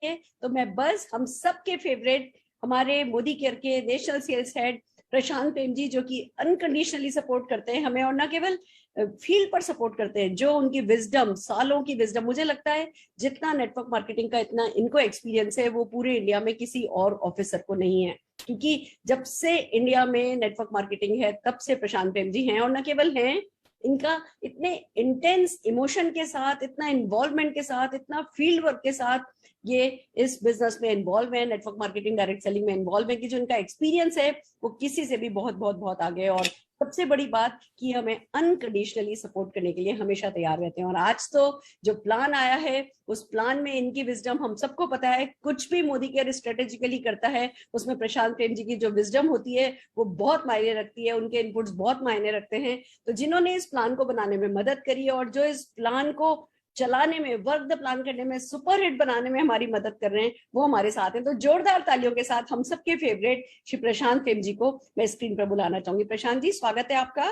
तो मैं बस हम सबके फेवरेट हमारे मोदी केयर के नेशनल सेल्स हेड प्रशांत प्रेम जी, जो कि अनकंडीशनली सपोर्ट करते हैं हमें और न केवल फील्ड पर सपोर्ट करते हैं, जो उनकी विजडम, सालों की विजडम, मुझे लगता है जितना नेटवर्क मार्केटिंग का इतना इनको एक्सपीरियंस है वो पूरे इंडिया में किसी और ऑफिसर को नहीं है। क्योंकि जब से इंडिया में नेटवर्क मार्केटिंग है तब से प्रशांत प्रेम जी हैं, और न केवल हैं, इनका इतने इंटेंस इमोशन के साथ, इतना इन्वॉल्वमेंट के साथ, इतना फील्ड वर्क के साथ ये इस बिजनेस में इन्वॉल्व है, नेटवर्क मार्केटिंग डायरेक्ट सेलिंग में इन्वॉल्व है, कि जो इनका एक्सपीरियंस है वो किसी से भी बहुत बहुत बहुत आगे है। और सबसे बड़ी बात कि हमें अनकंडीशनली सपोर्ट करने के लिए हमेशा तैयार रहते हैं। और आज तो जो प्लान आया है उस प्लान में इनकी विजडम हम सबको पता है, कुछ भी मोदी केयर स्ट्रेटेजिकली करता है उसमें प्रशांत प्रेम जी की जो विजडम होती है वो बहुत मायने रखती है, उनके इनपुट्स बहुत मायने रखते हैं। तो जिन्होंने इस प्लान को बनाने में मदद करी और जो इस प्लान को चलाने में, वर्क द प्लान करने में, सुपर हिट बनाने में हमारी मदद कर रहे हैं, वो हमारे साथ हैं। तो जोरदार तालियों के साथ हम सबके फेवरेट श्री प्रशांत प्रेम जी को मैं स्क्रीन पर बुलाना चाहूंगी। प्रशांत जी, स्वागत है आपका।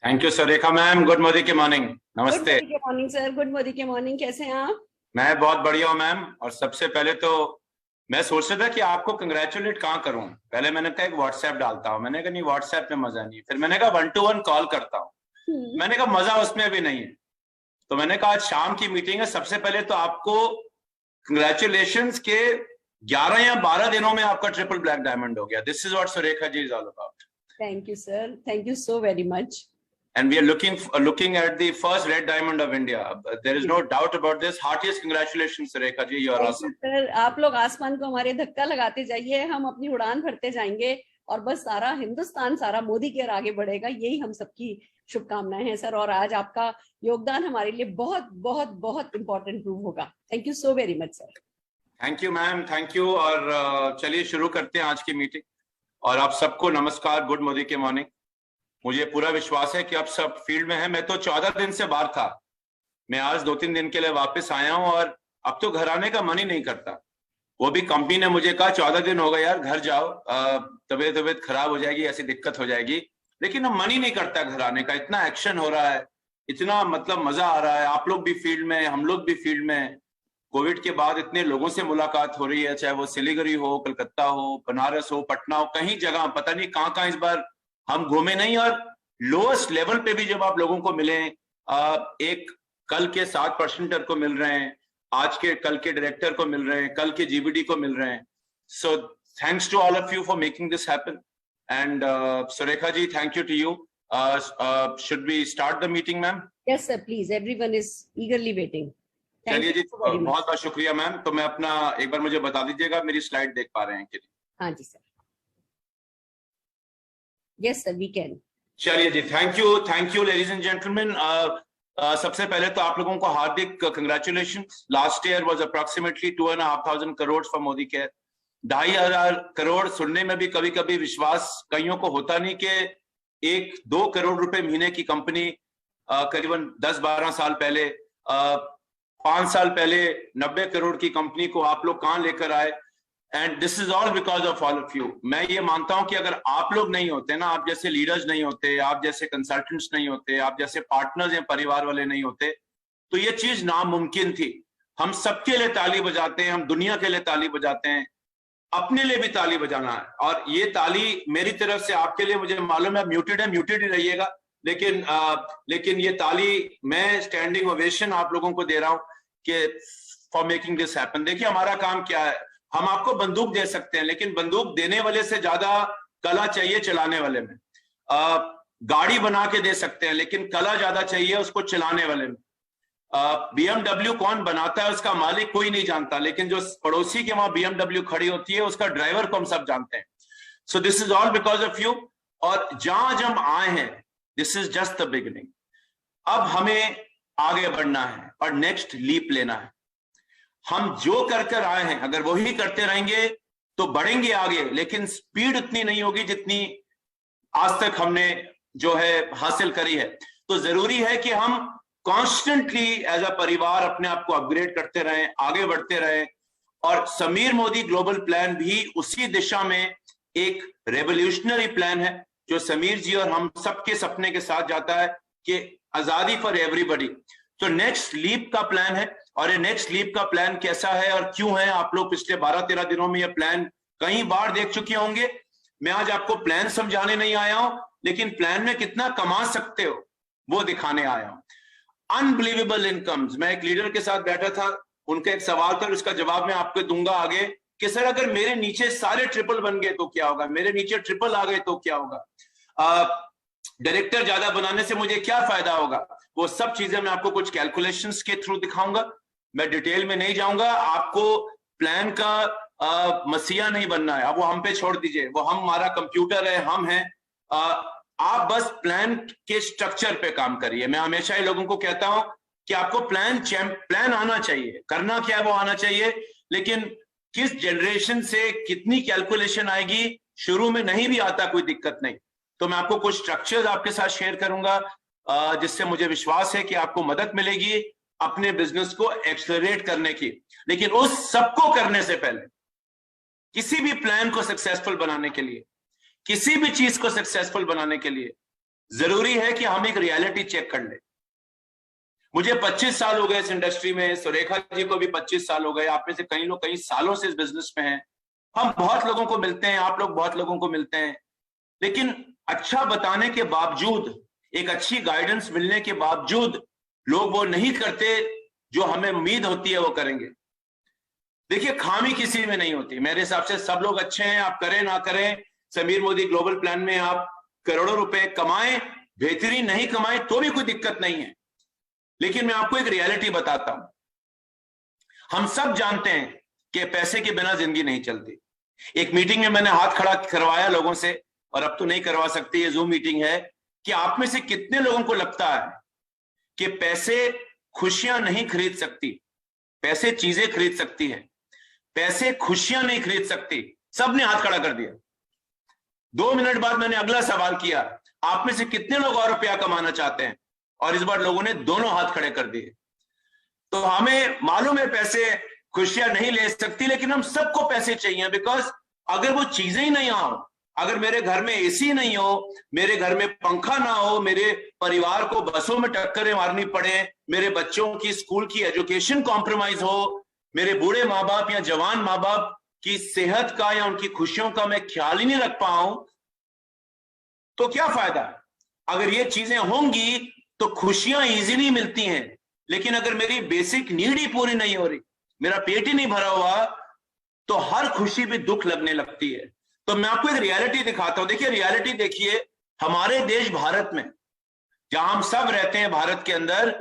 Thank you Surekha ma'am. Good Modi के मॉर्निंग। नमस्ते। गुड मोदी के मॉर्निंग सर। गुड मोदी के मॉर्निंग। कैसे हैं आप? मैं बहुत बढ़िया हूँ मैम। और सबसे पहले तो मैं सोच रहा था कि आपको कंग्रेचुलेट कहाँ करूं। पहले मैंने कहा एक व्हाट्सएप डालता हूँ, मैंने कहा नहीं व्हाट्सएप में मजा नहीं, फिर मैंने कहा 1-to-1 कॉल करता हूँ, मैंने कहा मजा उसमें भी नहीं है, तो मैंने कहा आज शाम की मीटिंग है, सबसे पहले तो आपको कंग्रेचुलेशंस के 11 या 12 दिनों में आपका ट्रिपल ब्लैक डायमंड हो गया। This is what Surekha ji is all about. Thank you sir, thank you so very much. And we are looking at the first red diamond of India. There is no doubt about this. Heartiest congratulations, Surekha ji. You are awesome. Sir, आप लोग आसमान को हमारे धक्का लगाते जाइए, हम अपनी उड़ान भरते जाएंगे और बस सारा हिंदुस्तान, सारा मोदी केयर आगे बढ़ेगा, यही हम सबकी शुभकामनाएं हैं सर। और आज आपका योगदान हमारे लिए बहुत बहुत बहुत इंपॉर्टेंट प्रूव होगा। Thank you so very much sir. Thank you ma'am, thank you. और चलिए शुरू करते हैं आज की मीटिंग। और आप सबको नमस्कार, गुड मोदी के मॉर्निंग। मुझे पूरा विश्वास है कि आप सब फील्ड में हैं। मैं तो 14 दिन से बाहर था, मैं आज 2-3 दिन के लिए वापस आया हूं और अब तो घर आने का मन ही नहीं करता। वो भी कंपनी ने मुझे कहा 14 दिन हो गए यार, घर जाओ, तबीयत खराब हो जाएगी, ऐसी दिक्कत हो जाएगी, लेकिन अब मन ही नहीं करता घर आने का। इतना एक्शन हो रहा है, इतना मतलब मजा आ रहा है। आप लोग भी फील्ड में, हम लोग भी फील्ड में। कोविड के बाद इतने लोगों से मुलाकात हो रही है, चाहे वो सिलीगुड़ी हो, कलकत्ता हो, बनारस हो, पटना हो, कहीं जगह पता नहीं कहाँ कहाँ इस बार हम घूमे नहीं। और लोएस्ट लेवल पे भी जब आप लोगों को मिले, एक कल के 7 परसेंटर को मिल रहे हैं, आज के कल के डायरेक्टर को मिल रहे हैं, कल के जीबीडी को मिल रहे हैं। So thanks to all of you for making this happen. And Surekha ji, thank you to you. Should we start the meeting ma'am? Yes sir, please, everyone is eagerly waiting. चलिए जी, बहुत बहुत शुक्रिया मैम। तो मैं अपना एक बार मुझे बता दीजिएगा मेरी स्लाइड देख पा रहे हैं कि नहीं? हाँ जी sir. Yes sir, we can. चलिए जी, thank you ladies and gentleman. सबसे पहले तो आप लोगों को हार्दिक congratulations. Last year was approximately 2,500 crore for Modi care. 2,500 crore सुनने में भी कभी कभी विश्वास कईयों को होता नहीं कि 1-2 करोड़ रुपए महीने की कंपनी करीबन 10-12 साल पहले, 5 साल पहले 90 करोड़ की कंपनी को आप लोग कहां लेकर आए। And this is all because of all of you. मैं ये मानता हूं कि अगर आप लोग नहीं होते ना, आप जैसे लीडर्स नहीं होते, आप जैसे कंसल्टेंट्स नहीं होते, आप जैसे पार्टनर्स या परिवार वाले नहीं होते, तो ये चीज नामुमकिन थी। हम सबके लिए ताली बजाते हैं, हम दुनिया के लिए ताली बजाते हैं, अपने लिए भी ताली बजाना है। और ये ताली मेरी तरफ से आपके लिए, मुझे मालूम है म्यूटेड है, म्यूटेड ही रहिएगा, लेकिन ये ताली मैं स्टैंडिंग ओवेशन आप लोगों को दे रहा हूं कि फॉर मेकिंग दिस हैपन। देखिए हमारा काम क्या है, हम आपको बंदूक दे सकते हैं, लेकिन बंदूक देने वाले से ज्यादा कला चाहिए चलाने वाले में। गाड़ी बना के दे सकते हैं, लेकिन कला ज्यादा चाहिए उसको चलाने वाले में। BMW कौन बनाता है उसका मालिक कोई नहीं जानता, लेकिन जो पड़ोसी के वहां BMW खड़ी होती है उसका ड्राइवर को हम सब जानते हैं। So this is all because of you. और जहां हम आए हैं, this is just the beginning. अब हमें आगे बढ़ना है और नेक्स्ट लीप लेना है। हम जो कर आए हैं अगर वही करते रहेंगे तो बढ़ेंगे आगे, लेकिन स्पीड उतनी नहीं होगी जितनी आज तक हमने जो है हासिल करी है। तो जरूरी है कि हम कॉन्स्टेंटली एज अ परिवार अपने आप को अपग्रेड करते रहें, आगे बढ़ते रहें। और समीर मोदी ग्लोबल प्लान भी उसी दिशा में एक रेवोल्यूशनरी प्लान है, जो समीर जी और हम सबके सपने के साथ जाता है कि आजादी फॉर एवरीबॉडी। तो नेक्स्ट लीप का प्लान है। और ये नेक्स्ट लीप का प्लान कैसा है और क्यों है। आप लोग पिछले 12-13 दिनों में ये प्लान कई बार देख चुके होंगे। मैं आज आपको प्लान समझाने नहीं आया हूं, लेकिन प्लान में कितना कमा सकते हो वो दिखाने आया हूं। Unbelievable incomes. मैं एक लीडर के साथ बैठा था, उनका एक सवाल था, उसका जवाब मैं आपको दूंगा आगे कि सर अगर मेरे नीचे सारे ट्रिपल बन गए तो क्या होगा, मेरे नीचे ट्रिपल आ गए तो क्या होगा, डायरेक्टर ज्यादा बनाने से मुझे क्या फायदा होगा। वो सब चीजें मैं आपको कुछ कैलकुलेशंस के थ्रू दिखाऊंगा। मैं डिटेल में नहीं जाऊंगा। आपको प्लान का मसीहा नहीं बनना है, अब वो हम पे छोड़ दीजिए, वो हम, हमारा कंप्यूटर है, हम हैं। आप बस प्लान के स्ट्रक्चर पे काम करिए। मैं हमेशा ही लोगों को कहता हूं कि आपको प्लान आना चाहिए, करना क्या है वो आना चाहिए, लेकिन किस जनरेशन से कितनी कैलकुलेशन आएगी शुरू में नहीं भी आता कोई दिक्कत नहीं। तो मैं आपको कुछ स्ट्रक्चर्स आपके साथ शेयर करूंगा जिससे मुझे विश्वास है कि आपको मदद मिलेगी अपने बिजनेस को एक्सेलरेट करने की। लेकिन उस सबको करने से पहले, किसी भी प्लान को सक्सेसफुल बनाने के लिए, किसी भी चीज को सक्सेसफुल बनाने के लिए जरूरी है कि हम एक रियलिटी चेक कर ले। मुझे 25 साल हो गए इस इंडस्ट्री में, सुरेखा जी को भी 25 साल हो गए, आप में से कई लोग कई सालों से इस बिजनेस में हैं। हम बहुत लोगों को मिलते हैं, आप लोग बहुत लोगों को मिलते हैं, लेकिन अच्छा बताने के बावजूद, एक अच्छी गाइडेंस मिलने के बावजूद लोग वो नहीं करते जो हमें उम्मीद होती है वो करेंगे। देखिए, खामी किसी में नहीं होती, मेरे हिसाब से सब लोग अच्छे हैं, आप करें ना करें। समीर मोदी ग्लोबल प्लान में आप करोड़ों रुपए कमाएं, बेहतरीन नहीं कमाएं तो भी कोई दिक्कत नहीं है। लेकिन मैं आपको एक रियलिटी बताता हूं। हम सब जानते हैं कि पैसे के बिना जिंदगी नहीं चलती। एक मीटिंग में मैंने हाथ खड़ा करवाया लोगों से, और अब तो नहीं करवा सकती, ये जूम मीटिंग है, कि आप में से कितने लोगों को लगता है कि पैसे खुशियां नहीं खरीद सकती, पैसे चीजें खरीद सकती है, पैसे खुशियां नहीं खरीद सकती। सबने हाथ खड़ा कर दिया। 2 मिनट बाद मैंने अगला सवाल किया, आप में से कितने लोग और रुपया कमाना चाहते हैं, और इस बार लोगों ने दोनों हाथ खड़े कर दिए। तो हमें मालूम है पैसे खुशियां नहीं ले सकती, लेकिन हम सबको पैसे चाहिए, बिकॉज अगर वो चीजें ही नहीं हो, अगर मेरे घर में एसी नहीं हो, मेरे घर में पंखा ना हो, मेरे परिवार को बसों में टक्करें मारनी पड़े, मेरे बच्चों की स्कूल की एजुकेशन कॉम्प्रोमाइज हो, मेरे बूढ़े माँ बाप या जवान माँ बाप की सेहत का या उनकी खुशियों का मैं ख्याल ही नहीं रख पाऊं, तो क्या फायदा। अगर ये चीजें होंगी तो खुशियां इजीली मिलती हैं, लेकिन अगर मेरी बेसिक नीड ही पूरी नहीं हो रही, मेरा पेट ही नहीं भरा हुआ, तो हर खुशी भी दुख लगने लगती है। तो मैं आपको एक रियलिटी दिखाता हूं। देखिए, रियलिटी देखिए, हमारे देश भारत में, जहां हम सब रहते हैं, भारत के अंदर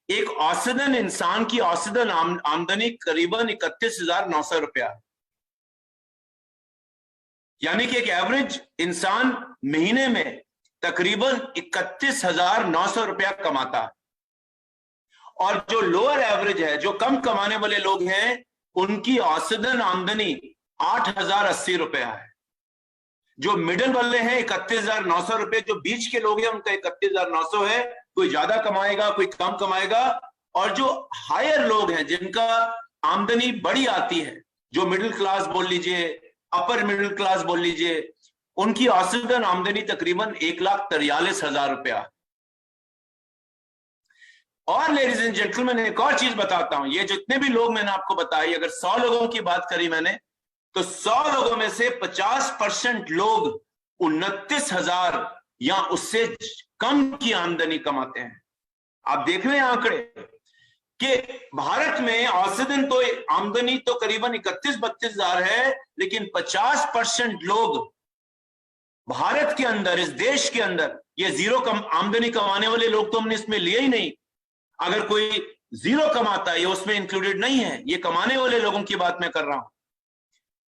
एक औसतन इंसान की औसतन आमदनी करीबन 31,900 रुपया है। यानी कि एक एवरेज इंसान महीने में तकरीबन 31,900 रुपया कमाता है, और जो लोअर एवरेज है, जो कम कमाने वाले लोग हैं, उनकी औसतन आमदनी 8,080 रुपया है। जो मिडिल वाले हैं 31,900 रुपए, जो बीच के लोग हैं उनका 31,900 है। कोई ज्यादा कमाएगा, कोई कम कमाएगा, और जो हायर लोग हैं जिनका आमदनी बड़ी आती है, जो मिडिल क्लास बोल लीजिए, अपर मिडिल क्लास बोल लीजिए, उनकी औसतन आमदनी तकरीबन 1,43,000 रुपया। और लेडीज एंड जेंटलमैन, एक और चीज बताता हूं, ये जितने भी लोग मैंने आपको बताई, अगर 100 लोगों की बात करी मैंने, तो 100 लोगों में से 50% लोग 29,000 या उससे कम की आमदनी कमाते हैं। आप देख रहे हैं आंकड़े कि भारत में औसतन तो आमदनी तो करीबन 31-32 हजार है, लेकिन 50% लोग भारत के अंदर, इस देश के अंदर, ये जीरो आमदनी कमाने वाले लोग तो हमने इसमें लिए ही नहीं। अगर कोई जीरो कमाता है, ये उसमें इंक्लूडेड नहीं है, ये कमाने वाले लोगों की बात मैं कर रहा हूं।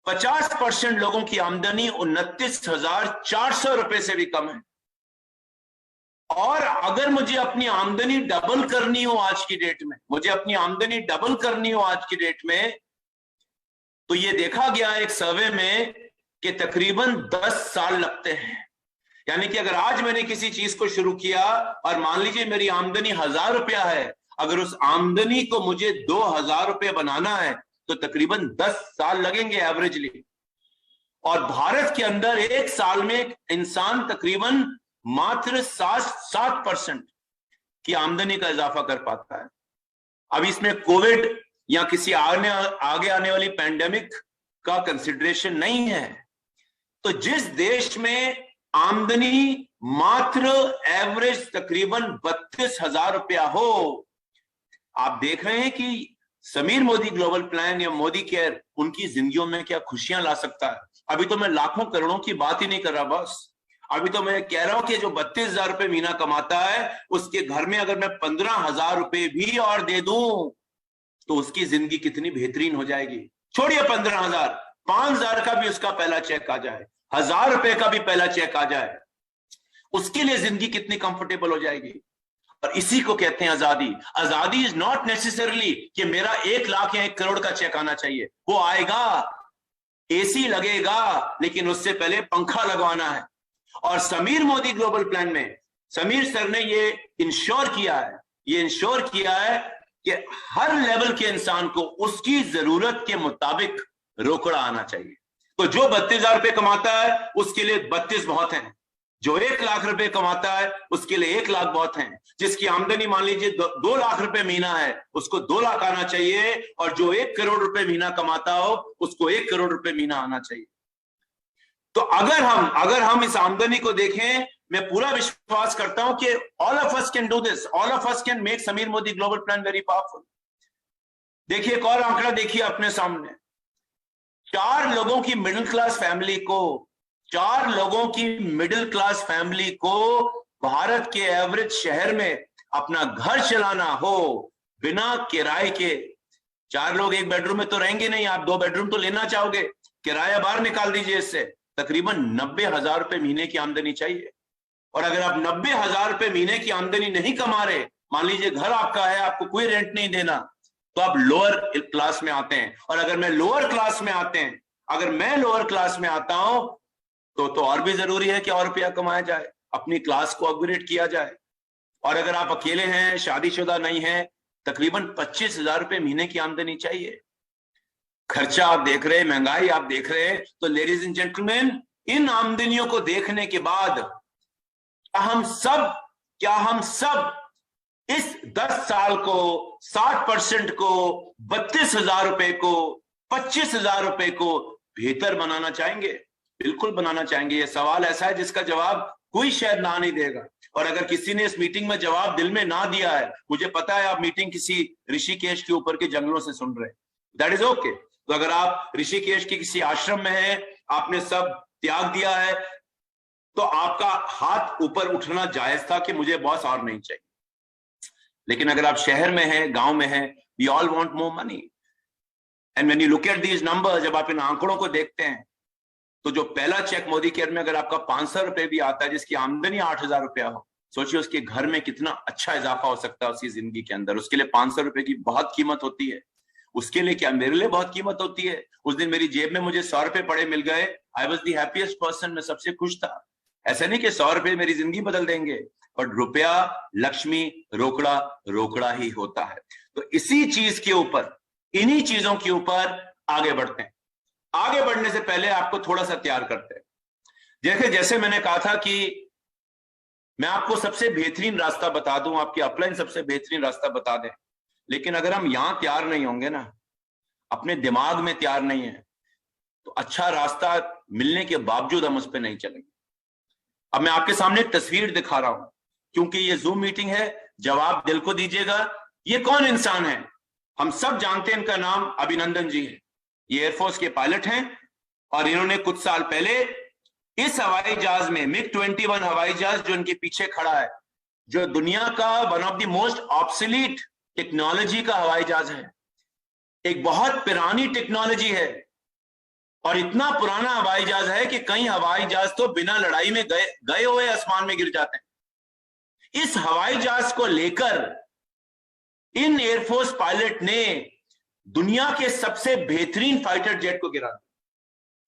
50% लोगों की आमदनी 29,400 रुपए से भी कम है। और अगर मुझे अपनी आमदनी डबल करनी हो आज की डेट में, मुझे अपनी आमदनी डबल करनी हो आज की डेट में, तो ये देखा गया एक सर्वे में कि तकरीबन 10 साल लगते हैं। यानी कि अगर आज मैंने किसी चीज को शुरू किया और मान लीजिए मेरी आमदनी 1,000 रुपया है, अगर उस आमदनी को मुझे 2,000 रुपये बनाना है तो तकरीबन 10 साल लगेंगे एवरेजली। और भारत के अंदर एक साल में इंसान तकरीबन मात्र 7% की आमदनी का इजाफा कर पाता है। अब इसमें कोविड या किसी आगे आने वाली पैंडेमिक का कंसिडरेशन नहीं है। तो जिस देश में आमदनी मात्र एवरेज तकरीबन 32,000 रुपया हो, आप देख रहे हैं कि समीर मोदी ग्लोबल प्लान या मोदी केयर उनकी जिंदगियों में क्या खुशियां ला सकता है। अभी तो मैं लाखों करोड़ों की बात ही नहीं कर रहा बॉस, अभी तो मैं कह रहा हूं कि जो 32,000 रुपए महीना कमाता है उसके घर में अगर मैं 15,000 रुपए भी और दे दूं तो उसकी जिंदगी कितनी बेहतरीन हो जाएगी। छोड़िए 15,000, 5,000 का भी उसका पहला चेक आ जाए, 1,000 रुपए का भी पहला चेक आ जाए, उसके लिए जिंदगी कितनी कंफर्टेबल हो जाएगी। और इसी को कहते हैं आजादी। आजादी इज नॉट नेसेसरली कि मेरा 1 लाख या 1 करोड़ का चेक आना चाहिए, वो आएगा, एसी लगेगा, लेकिन उससे पहले पंखा लगवाना है। और समीर मोदी ग्लोबल प्लान में समीर सर ने ये इंश्योर किया है कि हर लेवल के इंसान को उसकी जरूरत के मुताबिक रोकड़ा आना चाहिए। तो जो 32,000 रुपए कमाता है उसके लिए 32 बहुत हैं, जो 1 लाख रुपए कमाता है उसके लिए 1 लाख बहुत हैं, जिसकी आमदनी मान लीजिए 2 लाख रुपए महीना है उसको 2 लाख आना चाहिए, और जो 1 करोड़ रुपए महीना कमाता हो उसको 1 करोड़ रुपए महीना आना चाहिए। तो अगर हम इस आमदनी को देखें, मैं पूरा विश्वास करता हूं कि all of us can do this, all of us can make Sameer Modi global plan very powerful. देखिए एक और आंकड़ा देखिए अपने सामने, 4 लोगों की मिडिल क्लास फैमिली को भारत के एवरेज शहर में अपना घर चलाना हो बिना किराए के। 4 लोग 1 बेडरूम में तो रहेंगे नहीं, आप 2 बेडरूम तो लेना चाहोगे, किराया बाहर निकाल दीजिए, इससे तकरीबन 90,000 रुपए महीने की आमदनी चाहिए। और अगर आप 90,000 रुपए महीने की आमदनी नहीं कमा रहे, मान लीजिए घर आपका है, आपको कोई रेंट नहीं देना, तो आप लोअर क्लास में आते हैं। और अगर मैं लोअर क्लास में आता हूं तो और भी जरूरी है कि और रुपया कमाया जाए, अपनी क्लास को अपग्रेड किया जाए। और अगर आप अकेले हैं, शादीशुदा नहीं है, तकरीबन 25,000 रुपए महीने की आमदनी चाहिए। खर्चा आप देख रहे हैं, महंगाई आप देख रहे हैं। तो लेडीज एंड जेंटलमैन, इन आमदनियों को देखने के बाद क्या हम सब इस 10 साल को 60% को 32,000 रुपए को 25,000 रुपए को बेहतर बनाना चाहेंगे? बिल्कुल बनाना चाहेंगे। यह सवाल ऐसा है जिसका जवाब कोई शायद ना नहीं देगा। और अगर किसी ने इस मीटिंग में जवाब दिल में ना दिया है, मुझे पता है आप मीटिंग किसी ऋषिकेश के ऊपर के जंगलों से सुन रहे हैं, दैट इज ओके। तो अगर आप ऋषिकेश के किसी आश्रम में हैं, आपने सब त्याग दिया है, तो आपका हाथ ऊपर उठना जायज था कि मुझे बॉस और नहीं चाहिए। लेकिन अगर आप शहर में हैं, गांव में हैं, we all want more money. And when you look at these numbers, जब आप इन आंकड़ों को देखते हैं, तो जो पहला चेक मोदी केयर में अगर आपका 500 रुपए भी आता है, जिसकी आमदनी 8,000 रुपया हो, सोचिए उसके घर में कितना अच्छा इजाफा हो सकता है उसकी जिंदगी के अंदर। उसके लिए 500 रुपए की बहुत कीमत होती है। उसके लिए क्या, मेरे लिए बहुत कीमत होती है। उस दिन मेरी जेब में मुझे 100 रुपए पड़े मिल गए, I was the happiest person, मैं सबसे खुश था। ऐसा नहीं कि 100 रुपए मेरी जिंदगी बदल देंगे, बट रुपया, लक्ष्मी, रोकड़ा ही होता है। तो इसी चीज के ऊपर, इन्हीं चीजों के ऊपर आगे बढ़ते हैं। आगे बढ़ने से पहले आपको थोड़ा सा तैयार करते हैं। जैसे मैंने कहा था कि मैं आपको सबसे बेहतरीन रास्ता बता दूं, आपकी अपलाइन सबसे बेहतरीन रास्ता बता दें, लेकिन अगर हम यहां तैयार नहीं होंगे ना, अपने दिमाग में तैयार नहीं है, तो अच्छा रास्ता मिलने के बावजूद हम उस पर नहीं चलेंगे। अब मैं आपके सामने एक तस्वीर दिखा रहा हूं, क्योंकि ये जूम मीटिंग है, जवाब दिल को दीजिएगा। ये कौन इंसान है? हम सब जानते हैं, इनका नाम अभिनंदन जी है। ये एयरफोर्स के पायलट हैं और इन्होंने कुछ साल पहले इस हवाई जहाज में, MiG-21 हवाई जहाज जो इनके पीछे खड़ा है, जो दुनिया का one of the most obsolete technology का हवाई जहाज है, एक बहुत पुरानी टेक्नोलॉजी है, और इतना पुराना हवाई जहाज है कि कई हवाई जहाज तो बिना लड़ाई में गए हुए आसमान में गिर जाते हैं। इस हवाई जहाज को लेकर इन एयरफोर्स पायलट ने दुनिया के सबसे बेहतरीन फाइटर जेट को गिरा।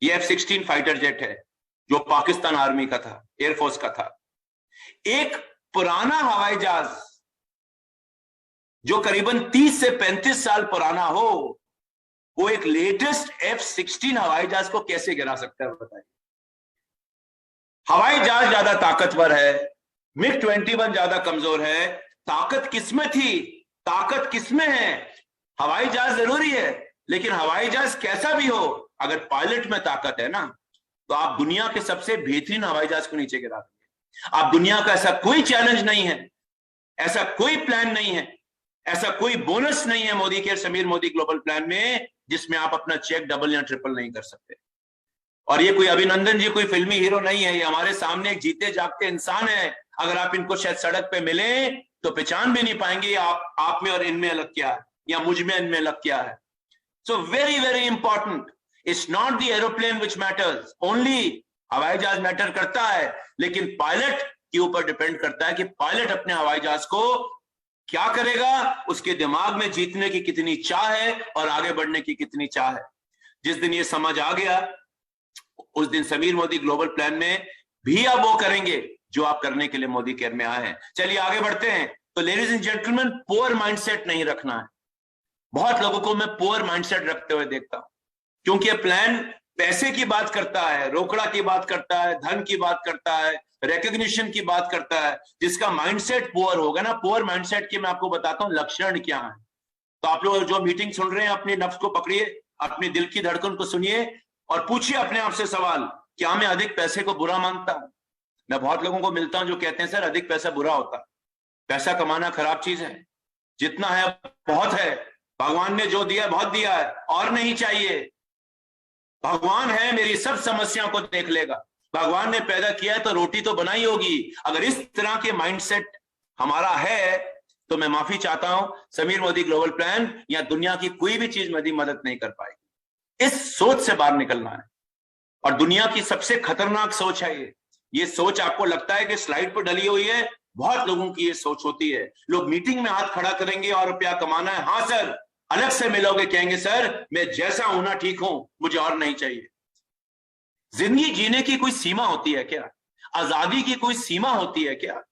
ये F-16 फाइटर जेट है जो पाकिस्तान आर्मी का था, एयरफोर्स का था। एक पुराना हवाई जहाज जो करीबन 30 से 35 साल पुराना हो, वो एक लेटेस्ट F-16 हवाई जहाज को कैसे गिरा सकता है, बताइए। हवाई जहाज ज्यादा ताकतवर है, MiG-21 ज्यादा कमजोर है। ताकत किसमें थी? ताकत किसमें है? हवाई जहाज जरूरी है, लेकिन हवाई जहाज कैसा भी हो, अगर पायलट में ताकत है ना, तो आप दुनिया के सबसे बेहतरीन हवाई जहाज को नीचे गिरा देंगे। आप दुनिया का ऐसा कोई चैलेंज नहीं है, ऐसा कोई प्लान नहीं है, ऐसा कोई बोनस नहीं है मोदी के समीर मोदी ग्लोबल प्लान में जिसमें आप अपना चेक डबल या ट्रिपल नहीं कर सकते। और ये कोई अभिनंदन जी कोई फिल्मी हीरो नहीं है, ये हमारे सामने एक जीते जागते इंसान है। अगर आप इनको शायद सड़क पे मिले तो पहचान भी नहीं पाएंगे आप में और इनमें अलग क्या है, या मुझ में इनमें अलग क्या है। So very very important, it's not the aeroplane which matters only, हवाई जहाज मैटर करता है, लेकिन पायलट के ऊपर डिपेंड करता है कि पायलट अपने हवाई जहाज को क्या करेगा, उसके दिमाग में जीतने की कितनी चाह है और आगे बढ़ने की कितनी चाह है। जिस दिन ये समझ आ गया उस दिन समीर मोदी ग्लोबल प्लान में भी आप वो करेंगे जो आप करने के लिए मोदी केयर में आए हैं। चलिए आगे बढ़ते हैं। तो ladies and gentleman, poor mindset नहीं रखना है। बहुत लोगों को मैं पुअर माइंडसेट रखते हुए देखता हूं, क्योंकि ये प्लान पैसे की बात करता है, रोकड़ा की बात करता है, धन की बात करता है, रिकॉग्निशन की बात करता है। जिसका माइंडसेट पुअर होगा ना, पुअर माइंडसेट के मैं आपको बताता हूं लक्षण क्या है। तो आप लोग जो मीटिंग सुन रहे हैं, अपने नफ्स को पकड़िए, अपनी दिल की धड़कन को सुनिए और पूछिए अपने आप से सवाल, क्या मैं अधिक पैसे को बुरा मानता हूं? मैं बहुत लोगों को मिलता हूं जो कहते हैं सर अधिक पैसा बुरा होता है, पैसा कमाना खराब चीज है, जितना है बहुत है, भगवान ने जो दिया बहुत दिया है और नहीं चाहिए, भगवान है मेरी सब समस्याओं को देख लेगा, भगवान ने पैदा किया है तो रोटी तो बनाई होगी। अगर इस तरह के माइंडसेट हमारा है तो मैं माफी चाहता हूं, समीर मोदी ग्लोबल प्लान या दुनिया की कोई भी चीज मेरी मदद नहीं कर पाएगी। इस सोच से बाहर निकलना है, और दुनिया की सबसे खतरनाक सोच है ये सोच आपको लगता है कि स्लाइड पर डली हुई है, बहुत लोगों की ये सोच होती है। लोग मीटिंग में हाथ खड़ा करेंगे और रुपया कमाना है, हाँ सर, अलग से मिलोगे कहेंगे सर मैं जैसा हूं ना ठीक हूं, मुझे और नहीं चाहिए। जिंदगी जीने की कोई सीमा होती है क्या? आजादी की कोई सीमा होती है क्या?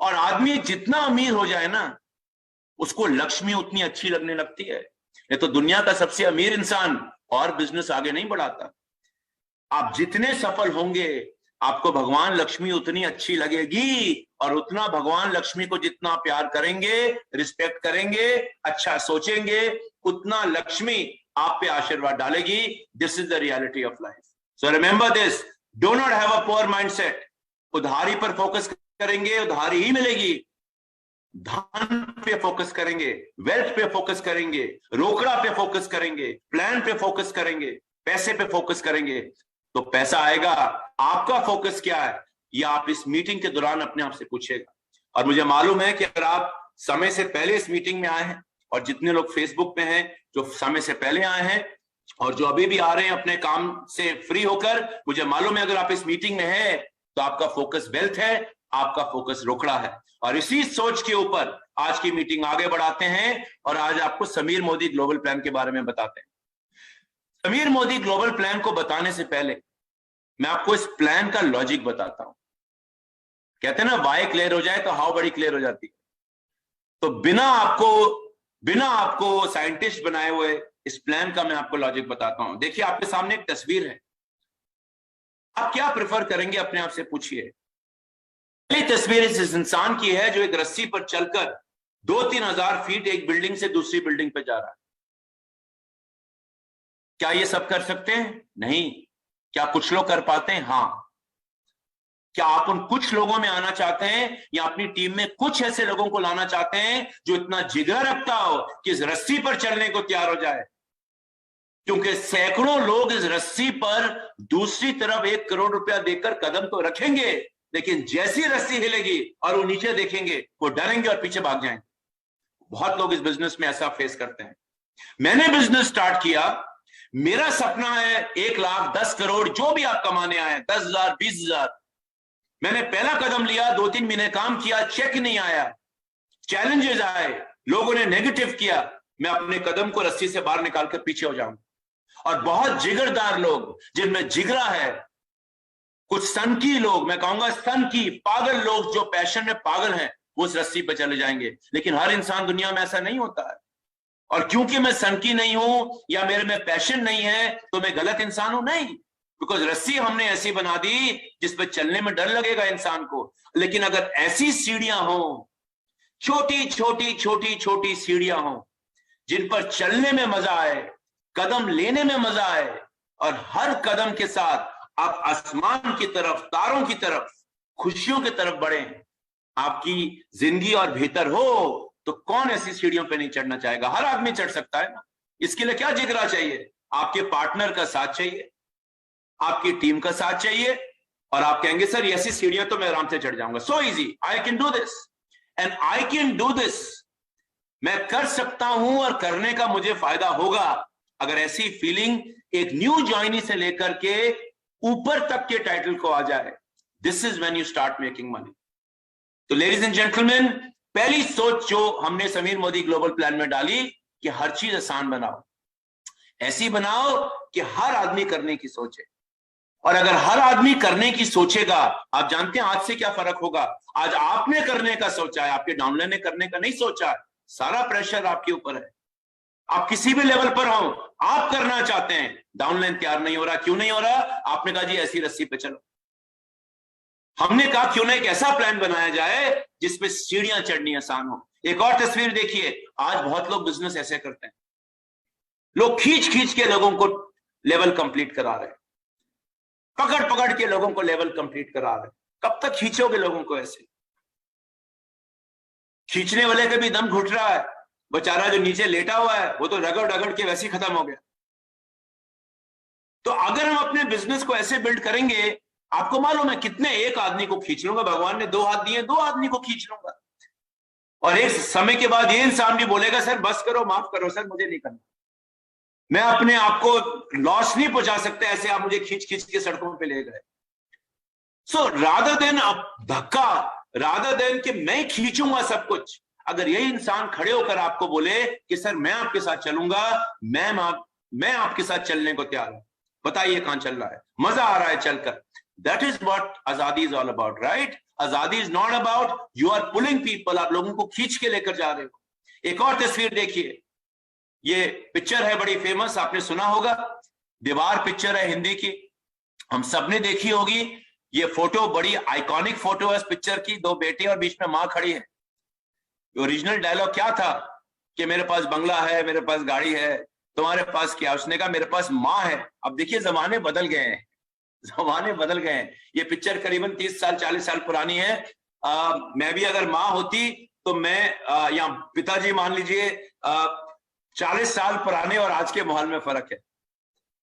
और आदमी जितना अमीर हो जाए ना, उसको लक्ष्मी उतनी अच्छी लगने लगती है। ये तो दुनिया का सबसे अमीर इंसान और बिजनेस आगे नहीं बढ़ाता। आप जितने सफल होंगे आपको भगवान लक्ष्मी उतनी अच्छी लगेगी, और उतना भगवान लक्ष्मी को जितना प्यार करेंगे, रिस्पेक्ट करेंगे, अच्छा सोचेंगे, उतना लक्ष्मी आप पे आशीर्वाद डालेगी। This is the reality of life. So remember this, do not have a poor mindset. उधारी पर फोकस करेंगे, उधारी ही मिलेगी। धन पे फोकस करेंगे, वेल्थ पे फोकस करेंगे, रोकड़ा पे फोकस करेंगे, प्लान पे फोकस करेंगे, पैसे पे फोकस करेंगे तो पैसा आएगा। आपका फोकस क्या है, ये आप इस मीटिंग के दौरान अपने आप से पूछेगा। और मुझे मालूम है कि अगर आप समय से पहले इस मीटिंग में आए हैं, और जितने लोग फेसबुक पे हैं जो समय से पहले आए हैं और जो अभी भी आ रहे हैं अपने काम से फ्री होकर, मुझे मालूम है अगर आप इस मीटिंग में हैं तो आपका फोकस वेल्थ है, आपका फोकस रोकड़ा है। और इसी सोच के ऊपर आज की मीटिंग आगे बढ़ाते हैं और आज आपको समीर मोदी ग्लोबल प्लान के बारे में बताते हैं। समीर मोदी ग्लोबल प्लान को बताने से पहले मैं आपको इस प्लान का लॉजिक बताता हूं। कहते हैं ना वाई क्लियर हो जाए तो हाउ बड़ी क्लियर हो जाती है। तो बिना आपको साइंटिस्ट बनाए हुए इस प्लान का मैं आपको लॉजिक बताता हूं। देखिए आपके सामने एक तस्वीर है, आप क्या प्रेफर करेंगे अपने आप से पूछिए। पहली तस्वीर इस इंसान की है जो एक रस्सी पर चलकर 2-3 हजार फीट एक बिल्डिंग से दूसरी बिल्डिंग पे जा रहा है। क्या ये सब कर सकते हैं? नहीं। क्या कुछ लोग कर पाते हैं? हाँ। क्या आप उन कुछ लोगों में आना चाहते हैं, या अपनी टीम में कुछ ऐसे लोगों को लाना चाहते हैं जो इतना जिगर रखता हो कि इस रस्सी पर चलने को तैयार हो जाए? क्योंकि सैकड़ों लोग इस रस्सी पर दूसरी तरफ 1 करोड़ रुपया देकर कदम तो रखेंगे, लेकिन जैसी रस्सी हिलेगी और वो नीचे देखेंगे वो डरेंगे और पीछे भाग जाएंगे। बहुत लोग इस बिजनेस में ऐसा फेस करते हैं। मैंने बिजनेस स्टार्ट किया, मेरा सपना है 1 लाख 10 करोड़ जो भी आप कमाने आए, 10,000 20,000। मैंने पहला कदम लिया, 2-3 महीने काम किया, चेक नहीं आया, चैलेंजेस आए, लोगों ने नेगेटिव किया, मैं अपने कदम को रस्सी से बाहर निकालकर पीछे हो जाऊं। और बहुत जिगरदार लोग जिनमें जिगरा है, कुछ सनकी लोग, मैं कहूंगा सनकी पागल लोग जो पैशन में पागल हैं, वो उस रस्सी पर चले जाएंगे। लेकिन हर इंसान दुनिया में ऐसा नहीं होता है। और क्योंकि मैं सनकी नहीं हूं या मेरे में पैशन नहीं है तो मैं गलत इंसान हूं? नहीं। बिकॉज रस्सी हमने ऐसी बना दी जिस पर चलने में डर लगेगा इंसान को। लेकिन अगर ऐसी सीढ़ियां हो छोटी छोटी छोटी छोटी सीढ़ियां हों जिन पर चलने में मजा आए, कदम लेने में मजा आए, और हर कदम के साथ आप आसमान की तरफ, तारों की तरफ, खुशियों की तरफ बढ़े। आपकी जिंदगी और बेहतर हो तो कौन ऐसी सीढ़ियों पे नहीं चढ़ना चाहेगा? हर आदमी चढ़ सकता है ना। इसके लिए क्या जिगरा चाहिए? आपके पार्टनर का साथ चाहिए, आपकी टीम का साथ चाहिए, और आप कहेंगे सर ऐसी सीढ़ियां तो मैं आराम से चढ़ जाऊंगा। So easy, I can do this and I can do this. मैं कर सकता हूं और करने का मुझे फायदा होगा। अगर ऐसी फीलिंग एक न्यू जॉइनी से लेकर के ऊपर तक के टाइटल को आ जाए, this is when you start making money. तो लेडीज एंड जेंटलमैन, पहली सोच जो हमने समीर मोदी ग्लोबल प्लान में डाली कि हर चीज आसान बनाओ, ऐसी बनाओ कि हर आदमी करने की सोचे। और अगर हर आदमी करने की सोचेगा, आप जानते हैं आज से क्या फर्क होगा? आज आपने करने का सोचा है, आपके डाउनलाइन ने करने का नहीं सोचा है। सारा प्रेशर आपके ऊपर है। आप किसी भी लेवल पर हो, आप करना चाहते हैं, डाउनलाइन तैयार नहीं हो रहा। क्यों नहीं हो रहा? आपने कहा जी ऐसी रस्सी पे चलो। हमने कहा क्यों ना एक ऐसा प्लान बनाया जाए जिसपे सीढ़ियां चढ़नी आसान हो। एक और तस्वीर देखिए, आज बहुत लोग बिजनेस ऐसे करते हैं, लोग खींच खींच के लोगों को लेवल कंप्लीट करा रहे हैं, पकड़ पकड़ के लोगों को लेवल कंप्लीट करा रहे हैं। कब तक खींचोगे लोगों को? ऐसे खींचने वाले का भी दम घुट रहा है, बेचारा जो नीचे लेटा हुआ है वो तो रगड़ रगड़ के वैसे ही खत्म हो गया। तो अगर हम अपने बिजनेस को ऐसे बिल्ड करेंगे, आपको मालूम है कितने एक आदमी को खींच लूंगा, भगवान ने 2 हाथ दिए, 2 आदमी को खींच लूंगा। और एक समय के बाद ये इंसान भी बोलेगा सर बस करो, माफ करो सर, मुझे नहीं करना, मैं अपने आप को लॉस नहीं पहुंचा सकते, ऐसे आप मुझे खींच खींच के सड़कों पे ले गए। सो रादर देन धक्का, रादर देन कि मैं खींचूंगा सब कुछ, अगर यही इंसान खड़े होकर आपको बोले कि सर मैं आपके साथ चलूंगा, मैं आपके साथ चलने को तैयार हूं, बताइए कहां चल रहा है? मजा आ रहा है चलकर। दैट इज व्हाट आजादी इज ऑल अबाउट, राइट? आजादी is not about you are pulling people, आप लोगों को खींच के लेकर जा रहे हो। एक और तस्वीर देखिए, ये पिक्चर है बड़ी फेमस, आपने सुना होगा, दीवार पिक्चर है हिंदी की, हम सबने देखी होगी। ये फोटो बड़ी आइकॉनिक फोटो है इस पिक्चर की, 2 बेटे और बीच में मां खड़ी है। ओरिजिनल डायलॉग क्या था कि मेरे पास बंगला है, मेरे पास गाड़ी है, तुम्हारे पास क्या? उसने कहा मेरे पास मां है। अब देखिए जमाने बदल गए हैं, जमाने बदल गए हैं। ये पिक्चर करीबन 30 साल 40 साल पुरानी है। मैं भी अगर मां होती तो मैं या पिताजी मान लीजिए 40 साल पुराने और आज के माहौल में फर्क है।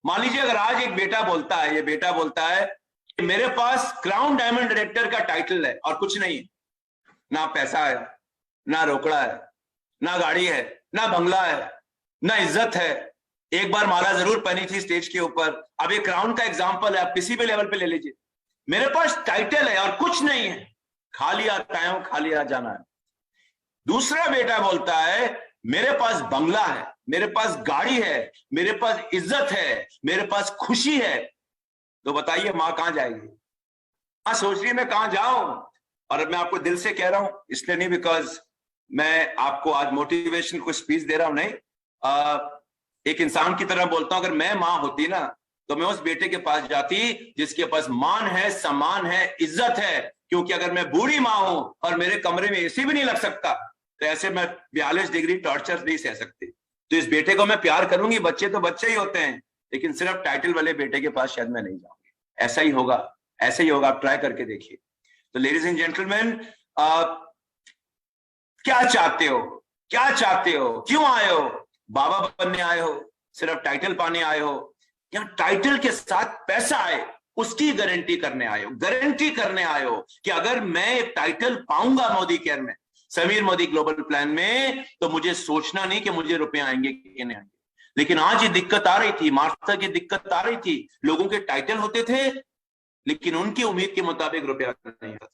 मान लीजिए अगर आज एक बेटा बोलता है, ये बेटा बोलता है कि मेरे पास क्राउन डायमंड डायरेक्टर का टाइटल है और कुछ नहीं, ना पैसा है, ना रोकड़ा है, ना गाड़ी है, ना बंगला है, ना इज्जत है, एक बार माला जरूर पहनी थी स्टेज के ऊपर। अब ये क्राउन का एग्जांपल है, आप किसी भी लेवल पे ले लीजिए। मेरे पास टाइटल है और कुछ नहीं है, खाली आता हूं, खाली आ जाना है। दूसरा बेटा बोलता है मेरे पास बंगला है, मेरे पास गाड़ी है, मेरे पास इज्जत है, मेरे पास खुशी है। तो बताइए मां कहां जाएगी? मां सोच रही है मैं कहां जाऊं। और मैं आपको दिल से कह रहा हूं, इसलिए नहीं बिकॉज मैं आपको आज मोटिवेशन को स्पीच दे रहा हूं, नहीं, एक इंसान की तरह बोलता हूं। अगर मैं मां होती ना तो मैं उस बेटे के पास जाती जिसके पास मान है, सम्मान है, इज्जत है। क्योंकि अगर मैं बूढ़ी मां हूं और मेरे कमरे में एसी भी नहीं लग सकता तो ऐसे मैं 42 डिग्री टॉर्चर नहीं सह सकती। तो इस बेटे को मैं प्यार करूंगी, बच्चे तो बच्चे ही होते हैं, लेकिन सिर्फ टाइटल वाले बेटे के पास शायद मैं नहीं जाऊंगी। ऐसा ही होगा, ऐसा ही होगा, आप ट्राई करके देखिए। तो लेडीज एंड जेंटलमैन, क्या चाहते हो? क्या चाहते हो? क्यों आए हो? बाबा बनने आए हो? सिर्फ टाइटल पाने आए हो? या टाइटल के साथ पैसा आए उसकी गारंटी करने आए हो? गारंटी करने आए हो कि अगर मैं एक टाइटल पाऊंगा मोदी केयर में, समीर मोदी ग्लोबल प्लान में, तो मुझे सोचना नहीं कि मुझे रुपए आएंगे कि नहीं आएंगे। लेकिन आज ये दिक्कत आ रही थी, मार्था की दिक्कत आ रही थी, लोगों के टाइटल होते थे लेकिन उनकी उम्मीद के मुताबिक रुपया नहीं आता,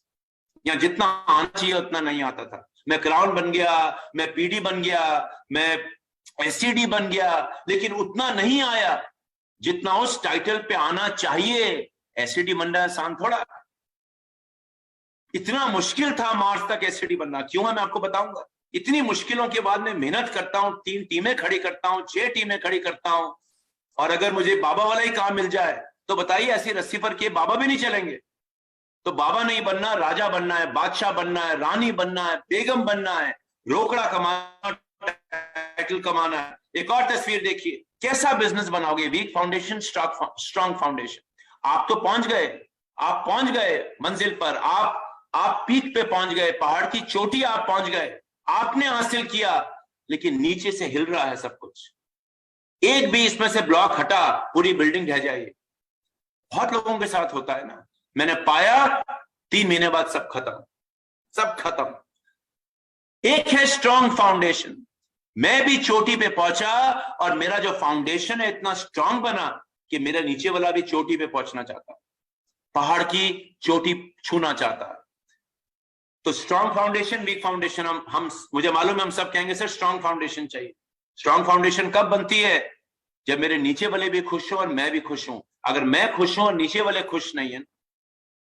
या जितना आना चाहिए उतना नहीं आता था। मैं क्राउन बन गया, मैं पीडी बन गया, मैं एससीडी बन गया, लेकिन उतना नहीं आया जितना उस टाइटल पे आना चाहिए। एससीडी बनना आसान थोड़ा, इतना मुश्किल था मार्च तक एससीडी बनना। क्यों है मैं आपको बताऊंगा। इतनी मुश्किलों के बाद मैं मेहनत करता हूं, 3 टीमें खड़ी करता हूं, 6 टीमें खड़ी करता हूं, और अगर मुझे बाबा वाला ही काम मिल जाए तो बताइए ऐसी रस्सी पर के बाबा भी नहीं चलेंगे। तो बाबा नहीं बनना, राजा बनना है, बादशाह बनना है, रानी बनना है, बेगम बनना है, रोकड़ा कमाना, टाइटल कमाना है। एक और तस्वीर देखिए, कैसा बिजनेस बनाओगे? Weak foundation, strong foundation. आप तो पहुंच गए, आप पहुंच गए मंजिल पर, आप पीक पे पहुंच गए, पहाड़ की चोटी आप पहुंच गए, आपने हासिल किया, लेकिन नीचे से हिल रहा है सब कुछ। एक भी इसमें से ब्लॉक हटा, पूरी बिल्डिंग ढह जाएगी। बहुत लोगों के साथ होता है ना, मैंने पाया 3 महीने बाद सब खत्म, सब खत्म। एक है स्ट्रॉन्ग फाउंडेशन, मैं भी चोटी पे पहुंचा और मेरा जो फाउंडेशन है इतना स्ट्रांग बना कि मेरा नीचे वाला भी चोटी पे पहुंचना चाहता, पहाड़ की चोटी छूना चाहता। तो स्ट्रॉन्ग फाउंडेशन, वीक फाउंडेशन, हम मुझे मालूम है हम सब कहेंगे सर स्ट्रॉन्ग फाउंडेशन चाहिए। स्ट्रॉन्ग फाउंडेशन कब बनती है? जब मेरे नीचे वाले भी खुश हो और मैं भी खुश हूं। अगर मैं खुश हूं और नीचे वाले खुश नहीं है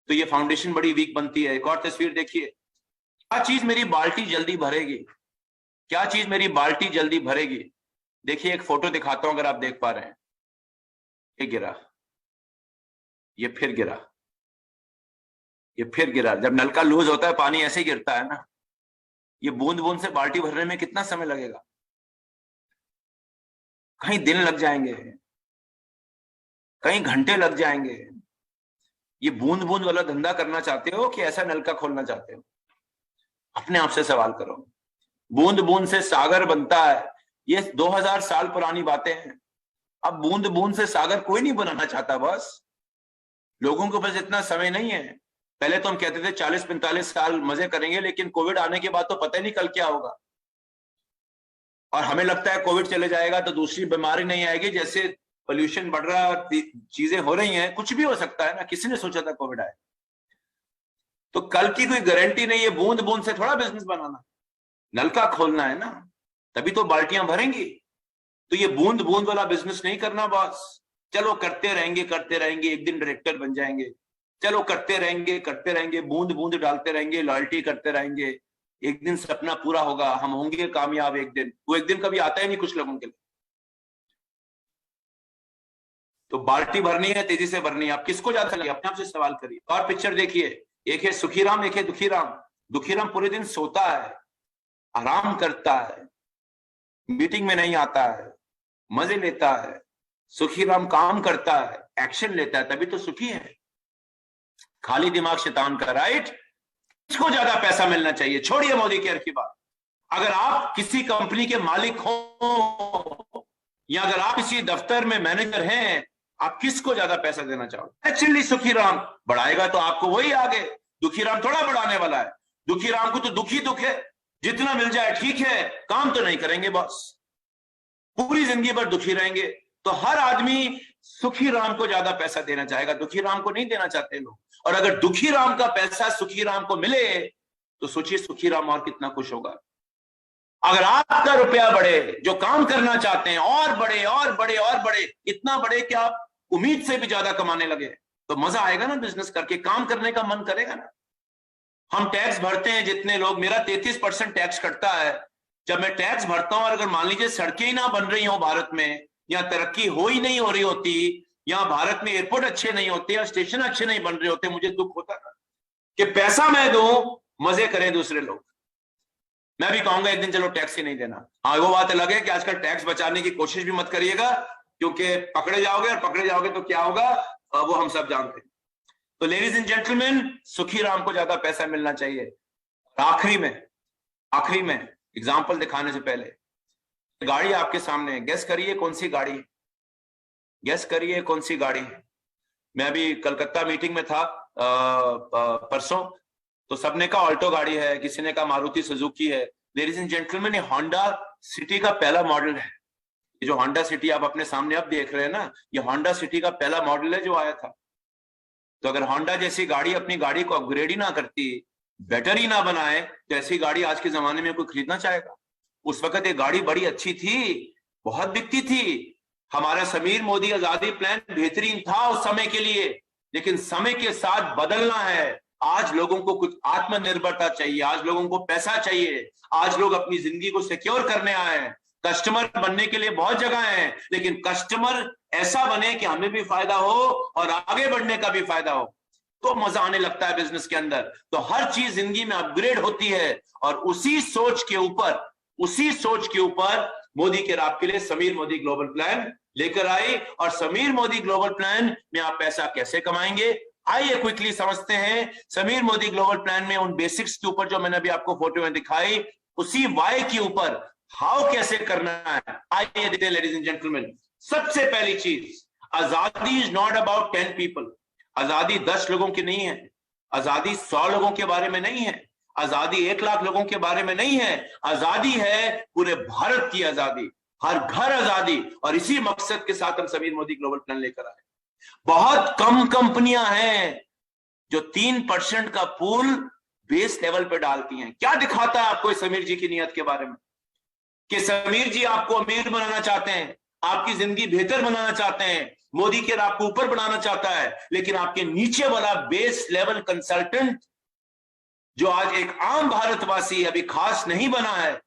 तो ये फाउंडेशन बड़ी वीक बनती है। एक और तस्वीर देखिए, क्या चीज मेरी बाल्टी जल्दी भरेगी? क्या चीज मेरी बाल्टी जल्दी भरेगी? देखिए एक फोटो दिखाता हूं, अगर आप देख पा रहे हैं। ये गिरा, ये फिर गिरा, ये फिर गिरा। जब नलका लूज होता है पानी ऐसे ही गिरता है ना। ये बूंद बूंद से बाल्टी भरने में कितना समय लगेगा? कहीं दिन लग जाएंगे, कहीं घंटे लग जाएंगे। ये बूंद बूंद वाला धंधा करना चाहते हो कि ऐसा नलका खोलना चाहते हो? अपने आप से सवाल करो। बूंद बूंद से सागर बनता है, ये 2000 साल पुरानी बातें हैं। अब बूंद बूंद से सागर कोई नहीं बनाना चाहता, बस लोगों के पास इतना समय नहीं है। पहले तो हम कहते थे 40-45 साल मजे करेंगे, लेकिन कोविड आने के बाद तो पता ही नहीं कल क्या होगा। और हमें लगता है कोविड चले जाएगा तो दूसरी बीमारी नहीं आएगी। जैसे पोल्यूशन बढ़ रहा है, चीजें हो रही हैं, कुछ भी हो सकता है ना। किसी ने सोचा था कोविड आए? तो कल की कोई गारंटी नहीं है। बूंद बूंद से थोड़ा बिजनेस बनाना, नलका खोलना है ना, तभी तो बाल्टियां भरेंगी। तो ये बूंद बूंद वाला बिजनेस नहीं करना बॉस। चलो करते रहेंगे, करते रहेंगे, एक दिन डायरेक्टर बन जाएंगे। चलो करते रहेंगे, करते रहेंगे, बूंद बूंद डालते रहेंगे, लॉयल्टी करते रहेंगे। एक दिन सपना पूरा होगा, हम होंगे कामयाब एक दिन। वो एक दिन कभी आता ही नहीं कुछ लोगों के लिए। तो बाल्टी भरनी है, तेजी से भरनी है। आप किसको ज्यादा चाहिए? अपने आप से सवाल करिए। और पिक्चर देखिए, एक है सुखीराम, एक है दुखीराम। दुखीराम पूरे दिन सोता है, आराम करता है, मीटिंग में नहीं आता है, मजे लेता है। सुखीराम काम करता है, एक्शन लेता है, तभी तो सुखी है। खाली दिमाग शैतान का, राइट? किसको ज्यादा पैसा मिलना चाहिए? छोड़िए मोदी केयर की बात। अगर आप किसी कंपनी के मालिक हो या अगर आप किसी दफ्तर में मैनेजर हैं, आप किसको ज्यादा पैसा देना चाहोगे? एक्चुअली सुखीराम बढ़ाएगा तो आपको वही आगे। दुखीराम थोड़ा बढ़ाने वाला है। दुखीराम को तो दुखी दुख है, जितना मिल जाए ठीक है, काम तो नहीं करेंगे बॉस, पूरी जिंदगी भर दुखी रहेंगे। तो हर आदमी सुखीराम को ज्यादा पैसा देना चाहेगा, दुखीराम को नहीं देना चाहते लोग। और अगर दुखीराम का पैसा सुखीराम को मिले तो सोचिए सुखीराम और कितना खुश होगा। अगर आपका रुपया बढ़े, जो काम करना चाहते हैं और बढ़े और बढ़े और बढ़े, इतना बढ़े कि आप उम्मीद से भी ज्यादा कमाने लगे, तो मजा आएगा ना बिजनेस करके, काम करने का मन करेगा ना। हम टैक्स भरते हैं जितने लोग, मेरा 33% टैक्स कटता है। जब मैं टैक्स भरता हूं और अगर मान लीजिए सड़कें ही ना बन रही हो भारत में, या तरक्की हो ही नहीं हो रही होती, या भारत में एयरपोर्ट अच्छे नहीं होते, या स्टेशन अच्छे नहीं बन रहे होते, मुझे दुख होता था कि पैसा मैं दूं, मजे करें दूसरे लोग। मैं भी कहूंगा एक दिन चलो टैक्स ही नहीं देना। हाँ, वो बात अलग है कि आजकल टैक्स बचाने की कोशिश भी मत करिएगा, क्योंकि पकड़े जाओगे, और पकड़े जाओगे तो क्या होगा वो हम सब जानते हैं। तो लेडीज एंड जेंटलमैन, सुखीराम को ज्यादा पैसा मिलना चाहिए। आखिरी में एग्जाम्पल दिखाने से पहले, गाड़ी आपके सामने है, गेस करिए कौन सी गाड़ी है? गेस करिए कौन सी गाड़ी है? मैं अभी कलकत्ता मीटिंग में था परसों, तो सबने कहा ऑल्टो गाड़ी है, किसी ने कहा मारुति सुजुकी है। लेडीज एंड जेंटलमैन, ये होंडा सिटी का पहला मॉडल है। ये जो होंडा सिटी आप अपने सामने अब देख रहे हैं ना, ये होंडा सिटी का पहला मॉडल है जो आया था। तो अगर होंडा जैसी गाड़ी अपनी गाड़ी को अपग्रेड ही ना करती, बेटर ही ना बनाए, तो ऐसी गाड़ी आज के जमाने में कोई खरीदना चाहेगा? उस वक्त ये गाड़ी बड़ी अच्छी थी, बहुत बिकती थी। हमारा समीर मोदी आजादी प्लान बेहतरीन था उस समय के लिए, लेकिन समय के साथ बदलना है। आज लोगों को कुछ आत्मनिर्भरता चाहिए, आज लोगों को पैसा चाहिए, आज लोग अपनी जिंदगी को सिक्योर करने आए हैं। कस्टमर बनने के लिए बहुत जगह है, लेकिन कस्टमर ऐसा बने कि हमें भी फायदा हो और आगे बढ़ने का भी फायदा हो। तो मजा आने लगता है बिजनेस के अंदर। तो हर चीज जिंदगी में अपग्रेड होती है, और उसी सोच के ऊपर मोदी केयर आपके लिए समीर मोदी ग्लोबल प्लान लेकर आई। और समीर मोदी ग्लोबल प्लान में आप पैसा कैसे कमाएंगे, आइए क्विकली समझते हैं। समीर मोदी ग्लोबल प्लान में उन बेसिक्स के ऊपर जो मैंने अभी आपको फोटो में दिखाई, उसी वाई के ऊपर हाउ कैसे करना है, आइए देखते हैं लेडीज एंड जेंटलमैन। सबसे पहली चीज, आजादी इज नॉट अबाउट 10 पीपल। आजादी 10 लोगों की नहीं है, आजादी 100 लोगों के बारे में नहीं है, आजादी 1 लाख लोगों के बारे में नहीं है। आजादी है पूरे भारत की आजादी, हर घर आजादी। और इसी मकसद के साथ हम समीर मोदी ग्लोबल प्लान लेकर आए। बहुत कम कंपनियां हैं जो 3% का पूल बेस लेवल पे डालती हैं। क्या दिखाता है आपको समीर जी की नियत के बारे में, कि समीर जी आपको अमीर बनाना चाहते हैं, आपकी जिंदगी बेहतर बनाना चाहते हैं, मोदी केयर आपको ऊपर बढ़ाना चाहता है, लेकिन आपके नीचे वाला बेस लेवल कंसल्टेंट जो आज एक आम भारतवासी अभी खास नहीं बना है,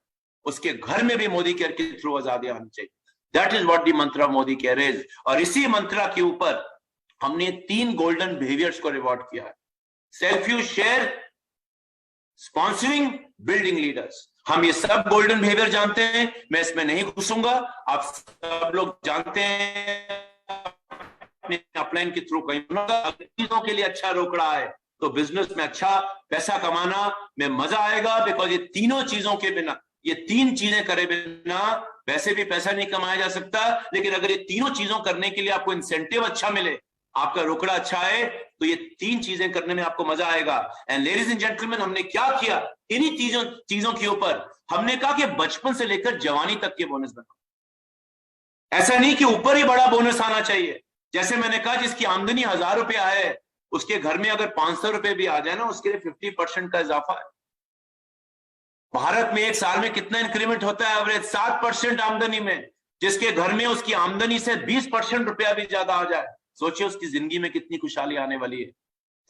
उसके घर में भी मोदी केयर के थ्रू आजादी आनी चाहिए। दैट इज व्हाट द मंत्र ऑफ मोदी केयर इज। और इसी मंत्र के ऊपर हमने 3 गोल्डन बिहेवियर्स को रिवॉर्ड किया है। Self use, share, sponsoring, building leaders. हम ये सब गोल्डन बिहेवियर जानते हैं, मैं इसमें नहीं घुसूंगा। आप सब लोग जानते हैं अपने अपलाइन के थ्रू कहीं चीजों के लिए अच्छा रोक रहा है तो बिजनेस में अच्छा पैसा कमाना में मजा आएगा। बिकॉज ये तीनों चीजों के बिना, ये 3 चीजें करे बिना वैसे भी पैसा नहीं कमाया जा सकता, लेकिन अगर ये तीनों चीजों करने के लिए आपको इंसेंटिव अच्छा मिले, आपका रोकड़ा अच्छा है, तो ये 3 चीजें करने में आपको मजा आएगा। एंड लेडीज एंड जेंटलमैन, हमने क्या किया इन्हीं चीजों के ऊपर, हमने कहा कि बचपन से लेकर जवानी तक के बोनस बनाओ। ऐसा नहीं कि ऊपर ही बड़ा बोनस आना चाहिए। जैसे मैंने कहा, जिसकी आमदनी 1000 रुपया है, उसके घर में अगर 500 रुपए भी आ जाए ना, उसके लिए 50% का इजाफा है। भारत में एक साल में कितना इंक्रीमेंट होता है एवरेज? 7% आमदनी में। जिसके घर में उसकी आमदनी से 20% रुपया भी ज्यादा आ जाए, सोचिए उसकी जिंदगी में कितनी खुशहाली आने वाली है।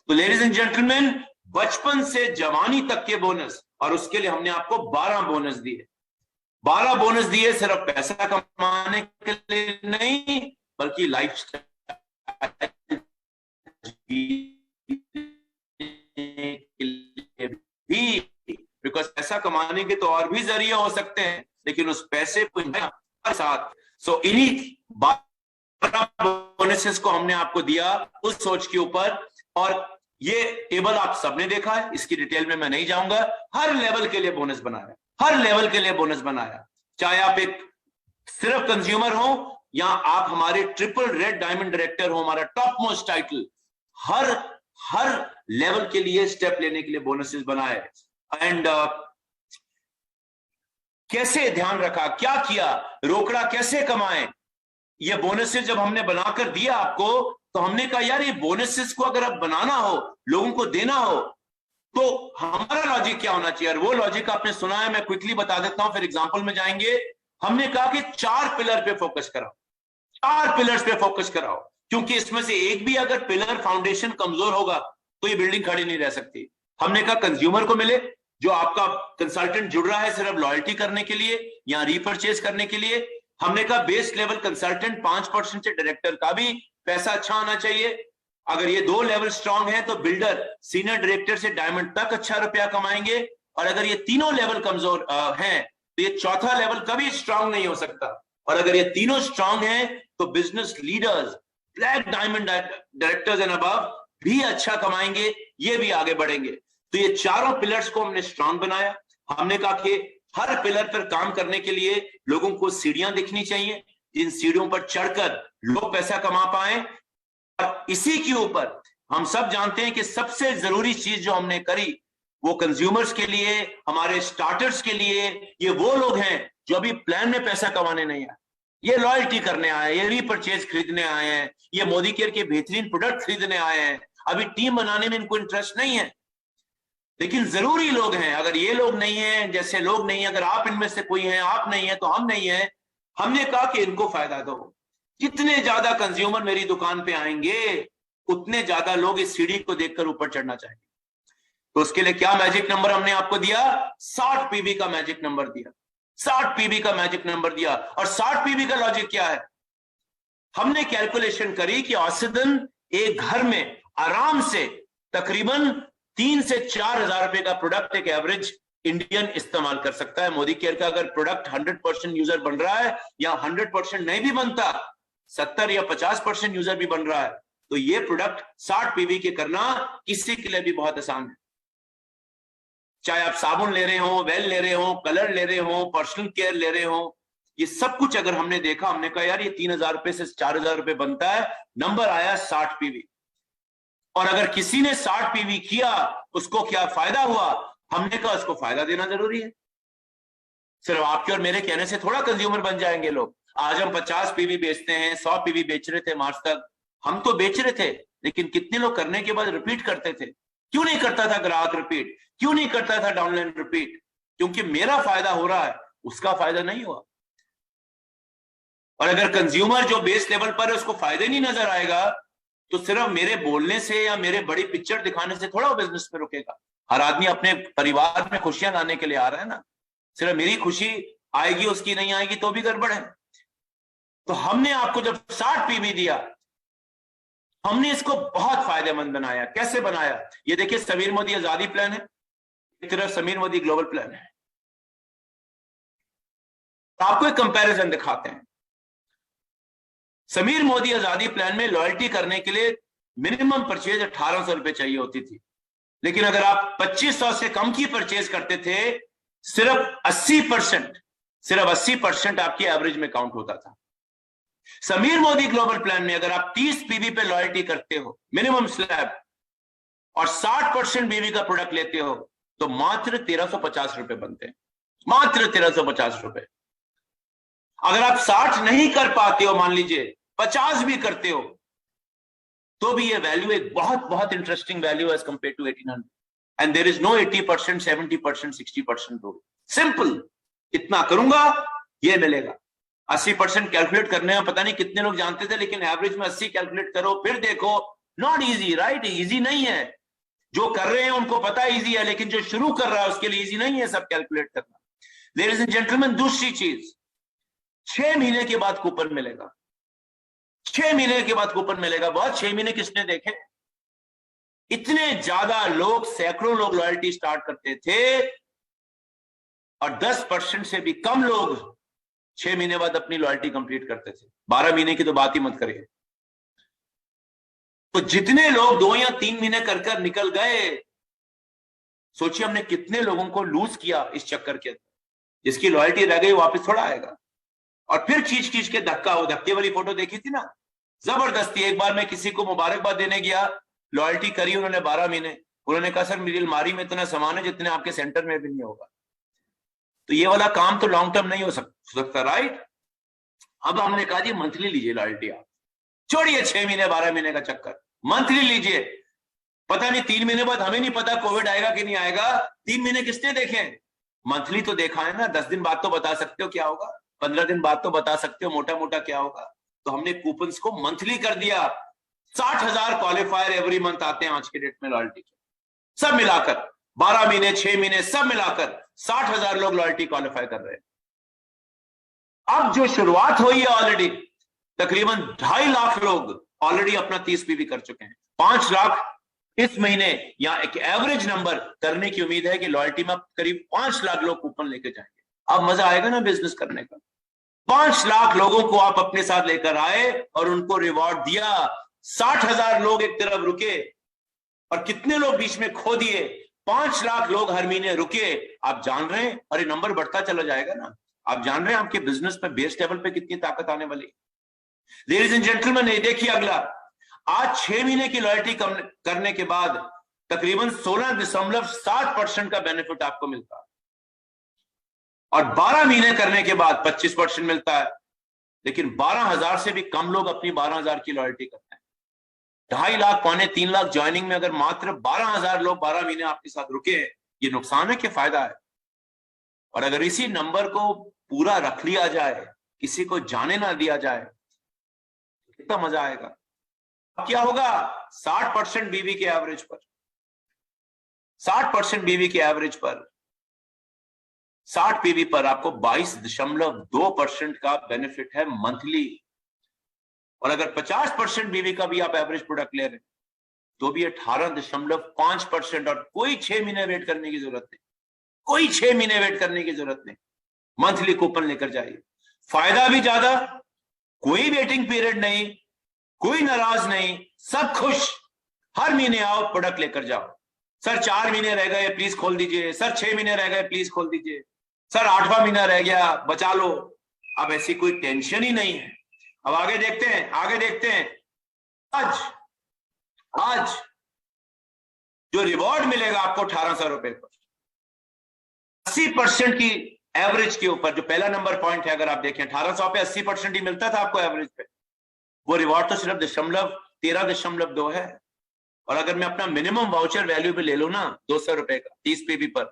तो लेडीज एंड जेंटलमैन, बचपन से जवानी तक के बोनस, और उसके लिए हमने आपको 12 बोनस दिए। 12 बोनस दिए सिर्फ पैसा कमाने के लिए नहीं, बल्कि लाइफस्टाइल के लिए भी। बिकॉज पैसा कमाने के तो और भी जरिए हो सकते हैं, लेकिन उस पैसे को साथ इन्हीं बोनसेस को हमने आपको दिया उस सोच के ऊपर। और ये टेबल आप सबने देखा है, इसकी डिटेल में मैं नहीं जाऊंगा। हर लेवल के लिए बोनस बनाया, हर लेवल के लिए बोनस बनाया। चाहे आप एक सिर्फ कंज्यूमर हो या आप हमारे ट्रिपल रेड डायमंड डायरेक्टर हो, हमारा टॉप मोस्ट टाइटल, हर लेवल के लिए स्टेप लेने के लिए बोनसेस बनाए। एंड कैसे ध्यान रखा, क्या किया, रोकड़ा कैसे कमाए। ये बोनसेस जब हमने बनाकर दिया आपको, तो हमने कहा यार ये बोनसेस को अगर अब बनाना हो, लोगों को देना हो, तो हमारा लॉजिक क्या होना चाहिए। और वो लॉजिक आपने सुना है, मैं क्विकली बता देता हूं, फिर एग्जांपल में जाएंगे। हमने कहा कि 4 पिलर पे फोकस कराओ, 4 पिलर्स पे फोकस कराओ, क्योंकि इसमें से एक भी अगर पिलर फाउंडेशन कमजोर होगा तो ये बिल्डिंग खड़ी नहीं रह सकती। हमने कहा कंज्यूमर को मिले, जो आपका कंसल्टेंट जुड़ रहा है सिर्फ लॉयल्टी करने के लिए या रीपरचेज करने के लिए। हमने कहा बेस लेवल कंसल्टेंट 5% से डायरेक्टर का भी पैसा अच्छा होना चाहिए। अगर ये 2 लेवल स्ट्रांग है तो बिल्डर सीनियर डायरेक्टर से डायमंड तक अच्छा रुपया कमाएंगे। और अगर ये तीनों लेवल कमजोर हैं तो ये चौथा लेवल कभी स्ट्रांग नहीं हो सकता। और अगर ये तीनों स्ट्रांग हैं तो business leaders, black diamond directors and above भी अच्छा कमाएंगे, ये भी आगे बढ़ेंगे। तो ये चारों पिलर्स को हमने स्ट्रांग बनाया। हमने कहा कि हर पिलर पर काम करने के लिए लोगों को सीढ़ियां दिखनी चाहिए, जिन सीढ़ियों पर चढ़कर लोग पैसा कमा पाए। और इसी के ऊपर हम सब जानते हैं कि सबसे जरूरी चीज जो हमने करी वो कंज्यूमर्स के लिए, हमारे स्टार्टर्स के लिए, ये वो लोग हैं जो अभी प्लान में पैसा कमाने नहीं आए, ये लॉयल्टी करने आए, ये रीपरचेज खरीदने आए हैं, ये मोदी केयर के बेहतरीन प्रोडक्ट खरीदने आए हैं। अभी टीम बनाने में इनको इंटरेस्ट नहीं है, लेकिन जरूरी लोग हैं। अगर ये लोग नहीं है, जैसे लोग नहीं है, अगर आप इनमें से कोई हैं, आप नहीं है तो हम नहीं है, हमने कहा कि इनको फायदा दो। जितने ज्यादा कंज्यूमर मेरी दुकान पे आएंगे, उतने ज्यादा लोग इस सीढ़ी को देखकर ऊपर चढ़ना चाहेंगे। तो उसके लिए क्या मैजिक नंबर हमने आपको दिया? 60 पीबी का मैजिक नंबर दिया, 60 पीबी का मैजिक नंबर दिया। और 60 पीबी का लॉजिक क्या है? हमने कैलकुलेशन करी कि औसतन एक घर में आराम से तकरीबन 3 से 4 हजार रुपए का प्रोडक्ट एक एवरेज इंडियन इस्तेमाल कर सकता है। मोदी केयर का अगर प्रोडक्ट 100% यूजर बन रहा है या 100% नहीं भी बनता, 70 या 50% यूजर भी बन रहा है, तो ये प्रोडक्ट 60 पीवी के करना किसी के लिए भी बहुत आसान है। चाहे आप साबुन ले रहे हो, वेल ले रहे हो, कलर ले रहे हो, पर्सनल केयर ले रहे हो, ये सब कुछ अगर हमने देखा, हमने कहा यार ये 3000 रुपए से 4000 रुपए बनता है, नंबर आया 60 पीवी। और अगर किसी ने 60 पीवी किया, उसको क्या फायदा हुआ, हमने कहा उसको फायदा देना जरूरी है। सिर्फ आपके और मेरे कहने से थोड़ा कंज्यूमर बन जाएंगे लोग। आज हम 50 पीवी बेचते हैं, 100 पीवी बेच रहे थे मार्च तक, हम तो बेच रहे थे, लेकिन कितने लोग करने के बाद रिपीट करते थे? क्यों नहीं करता था ग्राहक रिपीट? क्यों नहीं करता था डाउनलाइन रिपीट? क्योंकि मेरा फायदा हो रहा है, उसका फायदा नहीं हुआ। और अगर कंज्यूमर जो बेस लेवल पर है उसको फायदे नहीं नजर आएगा, तो सिर्फ मेरे बोलने से या मेरे बड़ी पिक्चर दिखाने से थोड़ा बिजनेस में रुकेगा। हर आदमी अपने परिवार में खुशियां लाने के लिए आ रहा है ना। सिर्फ मेरी खुशी आएगी, उसकी नहीं आएगी तो भी गड़बड़ है। तो हमने आपको जब 60 पीवी दिया, हमने इसको बहुत फायदेमंद बनाया। कैसे बनाया? ये देखिए, समीर मोदी आजादी प्लान है, एक तरफ समीर मोदी ग्लोबल प्लान है। तो आपको एक कंपैरिजन दिखाते हैं। समीर मोदी आजादी प्लान में लॉयल्टी करने के लिए मिनिमम परचेज 1800 रुपए चाहिए होती थी, लेकिन अगर आप 2500 से कम की परचेज करते थे, सिर्फ 80% आपकी एवरेज में काउंट होता था। समीर मोदी ग्लोबल प्लान में अगर आप 30 पीवी पे लॉयल्टी करते हो मिनिमम स्लैब और 60% बीवी का प्रोडक्ट लेते हो, तो मात्र 1350 रुपए बनते हैं, मात्र 1350 रुपए। अगर आप 60 नहीं कर पाते हो, मान लीजिए 50 भी करते हो, तो भी ये वैल्यू एक बहुत बहुत interesting value as compare to 1800। And there is no 80%, 70%, 60% rule. Simple, इतना करूंगा ये मिलेगा। 80% कैलकुलेट करने में पता नहीं कितने लोग जानते थे, लेकिन एवरेज में 80 कैलकुलेट करो, फिर देखो, नॉट इजी, राइट? इजी नहीं है। जो कर रहे हैं उनको पता इजी है, लेकिन जो शुरू कर रहा है उसके लिए इजी नहीं है सब कैलकुलेट करना। लेडीज एंड जेंटलमैन, दूसरी चीज, 6 महीने के बाद कूपन मिलेगा। 6 महीने के बाद कूपन मिलेगा। बहुत 6 महीने किसने देखे? इतने ज्यादा लोग, सैकड़ों लोग लॉयल्टी स्टार्ट करते थे, और 10% से भी कम लोग 6 महीने बाद अपनी लॉयल्टी कंप्लीट करते थे। 12 महीने की तो बात ही मत करिए। तो जितने लोग 2 या 3 महीने कर निकल गए, सोचिए हमने कितने लोगों को लूज किया इस चक्कर के अंदर। जिसकी लॉयल्टी रह गई वापस थोड़ा आएगा। और फिर खींच के धक्का, वो धक्के वाली फोटो देखी थी ना, जबरदस्ती। एक बार मैं किसी को मुबारकबाद देने गया, लॉयल्टी करी उन्होंने 12 महीने, उन्होंने कहा सर मेरी अलमारी में इतना सामान है जितने आपके सेंटर में भी नहीं होगा। तो ये वाला काम तो लॉन्ग टर्म नहीं हो सकता, राइट? अब हमने कहा जी मंथली लीजिए लॉयल्टी, आप छोड़िए 6 महीने 12 महीने का चक्कर, मंथली लीजिए। पता नहीं 3 महीने बाद, हमें नहीं पता कोविड आएगा कि नहीं आएगा, 3 महीने किसने देखे? मंथली तो देखा है ना। 10 दिन बाद तो बता सकते हो क्या होगा, 15 दिन बाद तो बता सकते हो मोटा मोटा क्या होगा। तो हमने कूपन्स को मंथली कर दिया। 60,000 क्वालिफायर एवरी मंथ आते हैं आज के डेट में लॉयल्टी के, सब मिलाकर 12 महीने 6 महीने सब मिलाकर 60,000 लोग लॉयल्टी क्वालिफाई कर रहे हैं। अब जो शुरुआत हुई है ऑलरेडी, तकरीबन 2.5 लाख लोग ऑलरेडी अपना 30 पीवी कर चुके हैं। 5 लाख इस महीने, या एक एवरेज नंबर करने की उम्मीद है कि लॉयल्टी में करीब 5 लाख लोग कूपन लेके जाएंगे। अब मजा आएगा ना बिजनेस करने का। 5 लाख लोगों को आप अपने साथ लेकर आए और उनको रिवॉर्ड दिया। 60,000 लोग एक तरफ रुके और कितने लोग बीच में खो दिए। 5 लाख लोग हर महीने रुके। आप जान रहे हैं, और ये नंबर बढ़ता चला जाएगा ना। आप जान रहे हैं आपके बिजनेस में बेस लेवल पे कितनी ताकत आने वाली। लेडीज एंड जेंटलमैन, ये देखिए अगला, आज 6 महीने की लॉयल्टी करने के बाद तकरीबन 16.7% का बेनिफिट आपको मिलता है, और 12 महीने करने के बाद 25% मिलता है। लेकिन 12,000 से भी कम लोग अपनी 12,000 की लॉयल्टी करते हैं। 2.5 लाख, 2.25 लाख ज्वाइनिंग में अगर मात्र 12,000 लोग 12 महीने आपके साथ रुके, ये नुकसान है कि फायदा है? और अगर इसी नंबर को पूरा रख लिया जाए, किसी को जाने ना दिया जाए, कितना मजा आएगा। क्या होगा? 60% बीवी के एवरेज पर, 60% बीवी के एवरेज पर, 60 पीवी पर आपको 22.2% का बेनिफिट है मंथली। और अगर 50% बीवी का भी आप एवरेज प्रोडक्ट ले रहे हैं, तो भी 18.5%, और कोई 6 महीने वेट करने की जरूरत नहीं, कोई 6 महीने वेट करने की जरूरत नहीं। मंथली कूपन लेकर जाइए, फायदा भी ज्यादा, कोई वेटिंग पीरियड नहीं, कोई नाराज नहीं, सब खुश। हर महीने आओ, प्रोडक्ट लेकर जाओ। सर 4 महीने रह गए, प्लीज खोल दीजिए। सर 6 महीने रह गए, प्लीज खोल दीजिए। सर 8वां महीना रह गया, बचा लो। अब ऐसी कोई टेंशन ही नहीं है। अब आगे देखते हैं, आगे देखते हैं। आज जो रिवॉर्ड मिलेगा आपको 1800 रुपए पर, 80% की एवरेज के ऊपर, जो पहला नंबर पॉइंट है, अगर आप देखें 1800 पे 80% ही मिलता था आपको एवरेज पे। वो रिवॉर्ड तो सिर्फ 13.2 है। और अगर मैं अपना मिनिमम वाउचर वैल्यू भी ले लूं ना 200 रुपए का 30 पीवी पर,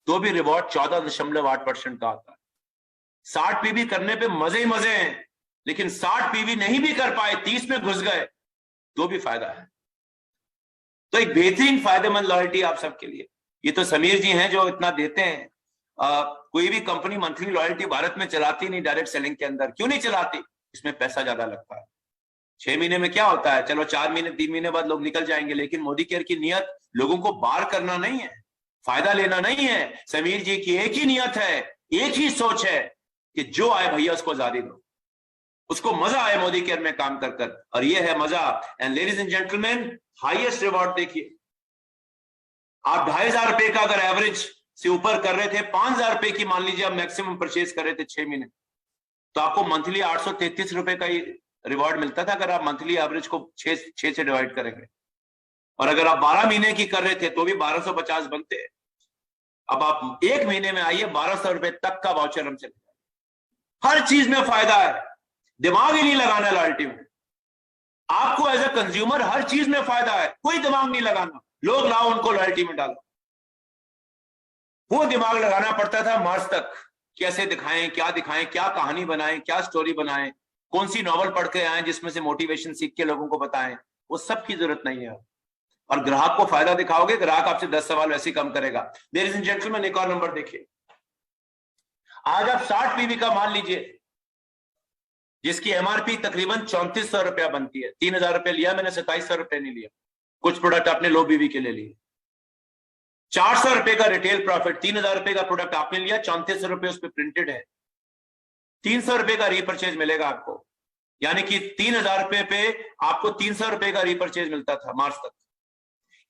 तो भी रिवॉर्ड 14.8% का आता है। 60 पीवी करने पे मजे ही मजे हैं, लेकिन 60 पीवी नहीं भी कर पाए, 30 में घुस गए, तो भी फायदा है। तो एक बेहतरीन फायदेमंद लॉयल्टी आप सबके लिए। ये तो समीर जी हैं जो इतना देते हैं। कोई भी कंपनी मंथली लॉयल्टी भारत में चलाती नहीं डायरेक्ट सेलिंग के अंदर। क्यों नहीं चलाती? इसमें पैसा ज्यादा लगता है। 6 महीने में क्या होता है, चलो 4 महीने 3 महीने बाद लोग निकल जाएंगे, लेकिन मोदी केयर की नियत लोगों को बार करना नहीं है, फायदा लेना नहीं है। समीर जी की एक ही नियत है, एक ही सोच है कि जो आए भैया उसको आजादी दो, उसको मजा आए मोदी केयर में काम कर कर, और ये है मजा। And ladies and gentleman, highest reward देखिए। आप 2500 रुपए का अगर एवरेज से ऊपर कर रहे थे, 5000 रुपए की मान लीजिए आप मैक्सिमम परचेज कर रहे थे 6 महीने, तो आपको मंथली 833 रुपए का ही रिवॉर्ड मिलता था, अगर आप मंथली एवरेज को 6 से डिवाइड करेंगे। और अगर आप 12 महीने की कर रहे थे तो भी 1250 बनते हैं। अब आप 1 महीने में आइए, 1200 रुपए तक का वाउचर हम चले। हर चीज में फायदा है, दिमाग ही नहीं लगाना लॉयल्टी में। आपको एज ए कंज्यूमर हर चीज में फायदा है, कोई दिमाग नहीं लगाना। लोग लाओ उनको लॉयल्टी में डालो। वो दिमाग लगाना पड़ता था मार्च तक, कैसे दिखाएं, क्या कहानी बनाएं, क्या स्टोरी बनाएं, कौन सी नॉवल पढ़ के आए जिसमें से मोटिवेशन सीख के लोगों को बताएं। वो सब की जरूरत नहीं है। और ग्राहक को फायदा दिखाओगे, ग्राहक आपसे 10 सवाल वैसे ही कम करेगा। लेडीज एंड जेंटलमैन, एक और नंबर देखिए। आज आप 60 पीवी का मान लीजिए, जिसकी एमआरपी तकरीबन 3400 रुपया बनती है। 3000 रुपये लिया मैंने, 2700 रुपये नहीं लिया। कुछ प्रोडक्ट आपने लो बीवी के लिए लिए। 400 रुपए का रिटेल प्रॉफिट, 3000 रुपए का प्रोडक्ट आपने लिया, 3400 रुपए उस पर प्रिंटेड है। 300 रुपए का रीपरचेज मिलेगा आपको, यानी कि 3000 रुपए पे आपको 300 रुपए का रीपरचेज मिलता था मार्च तक।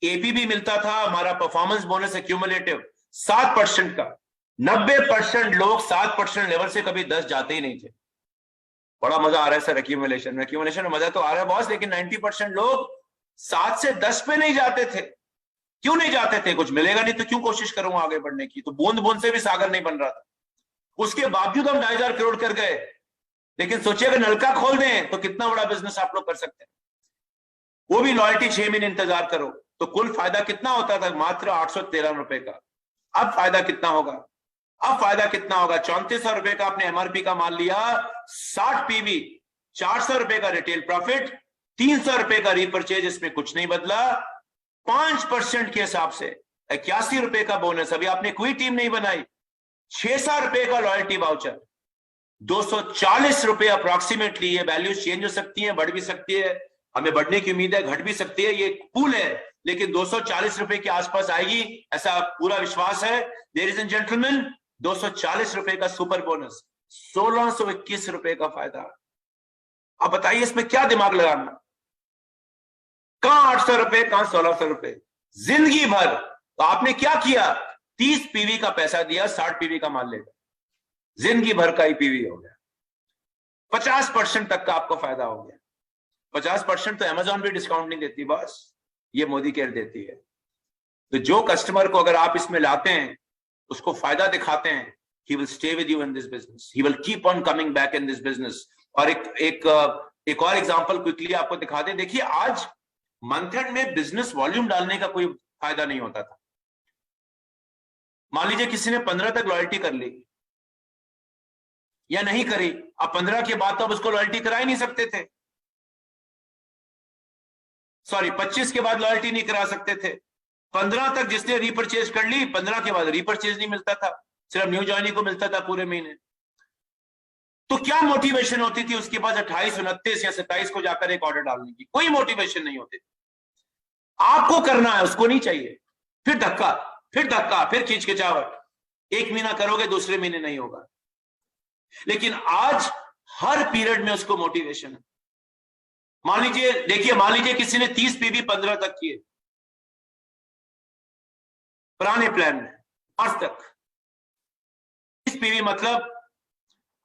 एपी भी मिलता था, हमारा परफॉर्मेंस बोनस एक्यूमुलेटिव 7% का। 90% लोग 7% लेवल से कभी 10 जाते ही नहीं थे। बड़ा मजा आ रहा है सर एक्यूमुलेशन में मजा तो आ रहा है बॉस, लेकिन 90% लोग 7 से 10 पे नहीं जाते थे। क्यों नहीं जाते थे? कुछ मिलेगा नहीं तो क्यों कोशिश करूंगा आगे बढ़ने की? तो बूंद बूंद से भी सागर नहीं बन रहा था। उसके बावजूद हम 2500 करोड़ कर गए। लेकिन सोचिए अगर नलका खोल दें तो कितना बड़ा बिजनेस आप लोग कर सकते हैं। वो भी लॉयल्टी 6 महीने इंतजार करो, तो कुल फायदा कितना होता था? मात्र 813 रुपए का। अब फायदा कितना होगा? 3400 रुपए का आपने एमआरपी का माल लिया, 60 पीवी, 400 रुपए का रिटेल प्रॉफिट, 300 रुपए का रीपरचेज, इसमें कुछ नहीं बदला। 5% के हिसाब से 81 रुपए का बोनस। अभी आपने कोई टीम नहीं बनाई। 600 रुपए का लॉयल्टी वाउचर, 240 रुपए अप्रोक्सीमेटली। ये वैल्यूज चेंज हो सकती है, बढ़ भी सकती है, हमें बढ़ने की उम्मीद है, घट भी सकती है, ये पूल है, लेकिन 240 रुपए के आसपास आएगी ऐसा पूरा विश्वास है। लेडीज एंड जेंटलमैन, 240 रुपए का सुपर बोनस, 1621 रुपए का फायदा। अब बताइए इसमें क्या दिमाग लगाना? कहां 800 रुपए, कहां 1600 रुपए, जिंदगी भर। तो आपने क्या किया? 30 पीवी का पैसा दिया, 60 पीवी का माल लेगा, जिंदगी भर का ही पीवी हो गया। 50% तक का आपको फायदा हो गया। 50% तो अमेजॉन भी डिस्काउंट नहीं देती बॉस, ये मोदी केयर देती है। तो जो कस्टमर को अगर आप इसमें लाते हैं, उसको फायदा दिखाते हैं, he will stay with you in this business, he will keep on coming back in this business। और एक और एग्जांपल क्विकली आपको दिखा दें। देखिए आज मंथ एंड में बिजनेस वॉल्यूम डालने का कोई फायदा नहीं होता था। मान लीजिए किसी ने 15 तक लॉयल्टी कर ली या नहीं करी, अब 15 के बाद तो अब उसको लॉयल्टी करा ही नहीं सकते थे। सॉरी, 25 के बाद लॉयल्टी नहीं करा सकते थे। 15 तक जिसने रीपरचेज कर ली, 15 के बाद रीपरचेज नहीं मिलता था, सिर्फ न्यू ज्वाइनिंग को मिलता था पूरे महीने। तो क्या मोटिवेशन होती थी उसके पास 28, 29 या 27 को जाकर एक ऑर्डर डालने की? कोई मोटिवेशन नहीं होती। आपको करना है, उसको नहीं चाहिए। फिर धक्का, फिर धक्का, फिर खींचखिंचावट। एक महीना करोगे, दूसरे महीने नहीं होगा। लेकिन आज हर पीरियड में उसको मोटिवेशन है। मान लीजिए, देखिए, मान लीजिए किसी ने 30 पीवी 15 तक किए पुराने प्लान में आज तक। 30 पीवी मतलब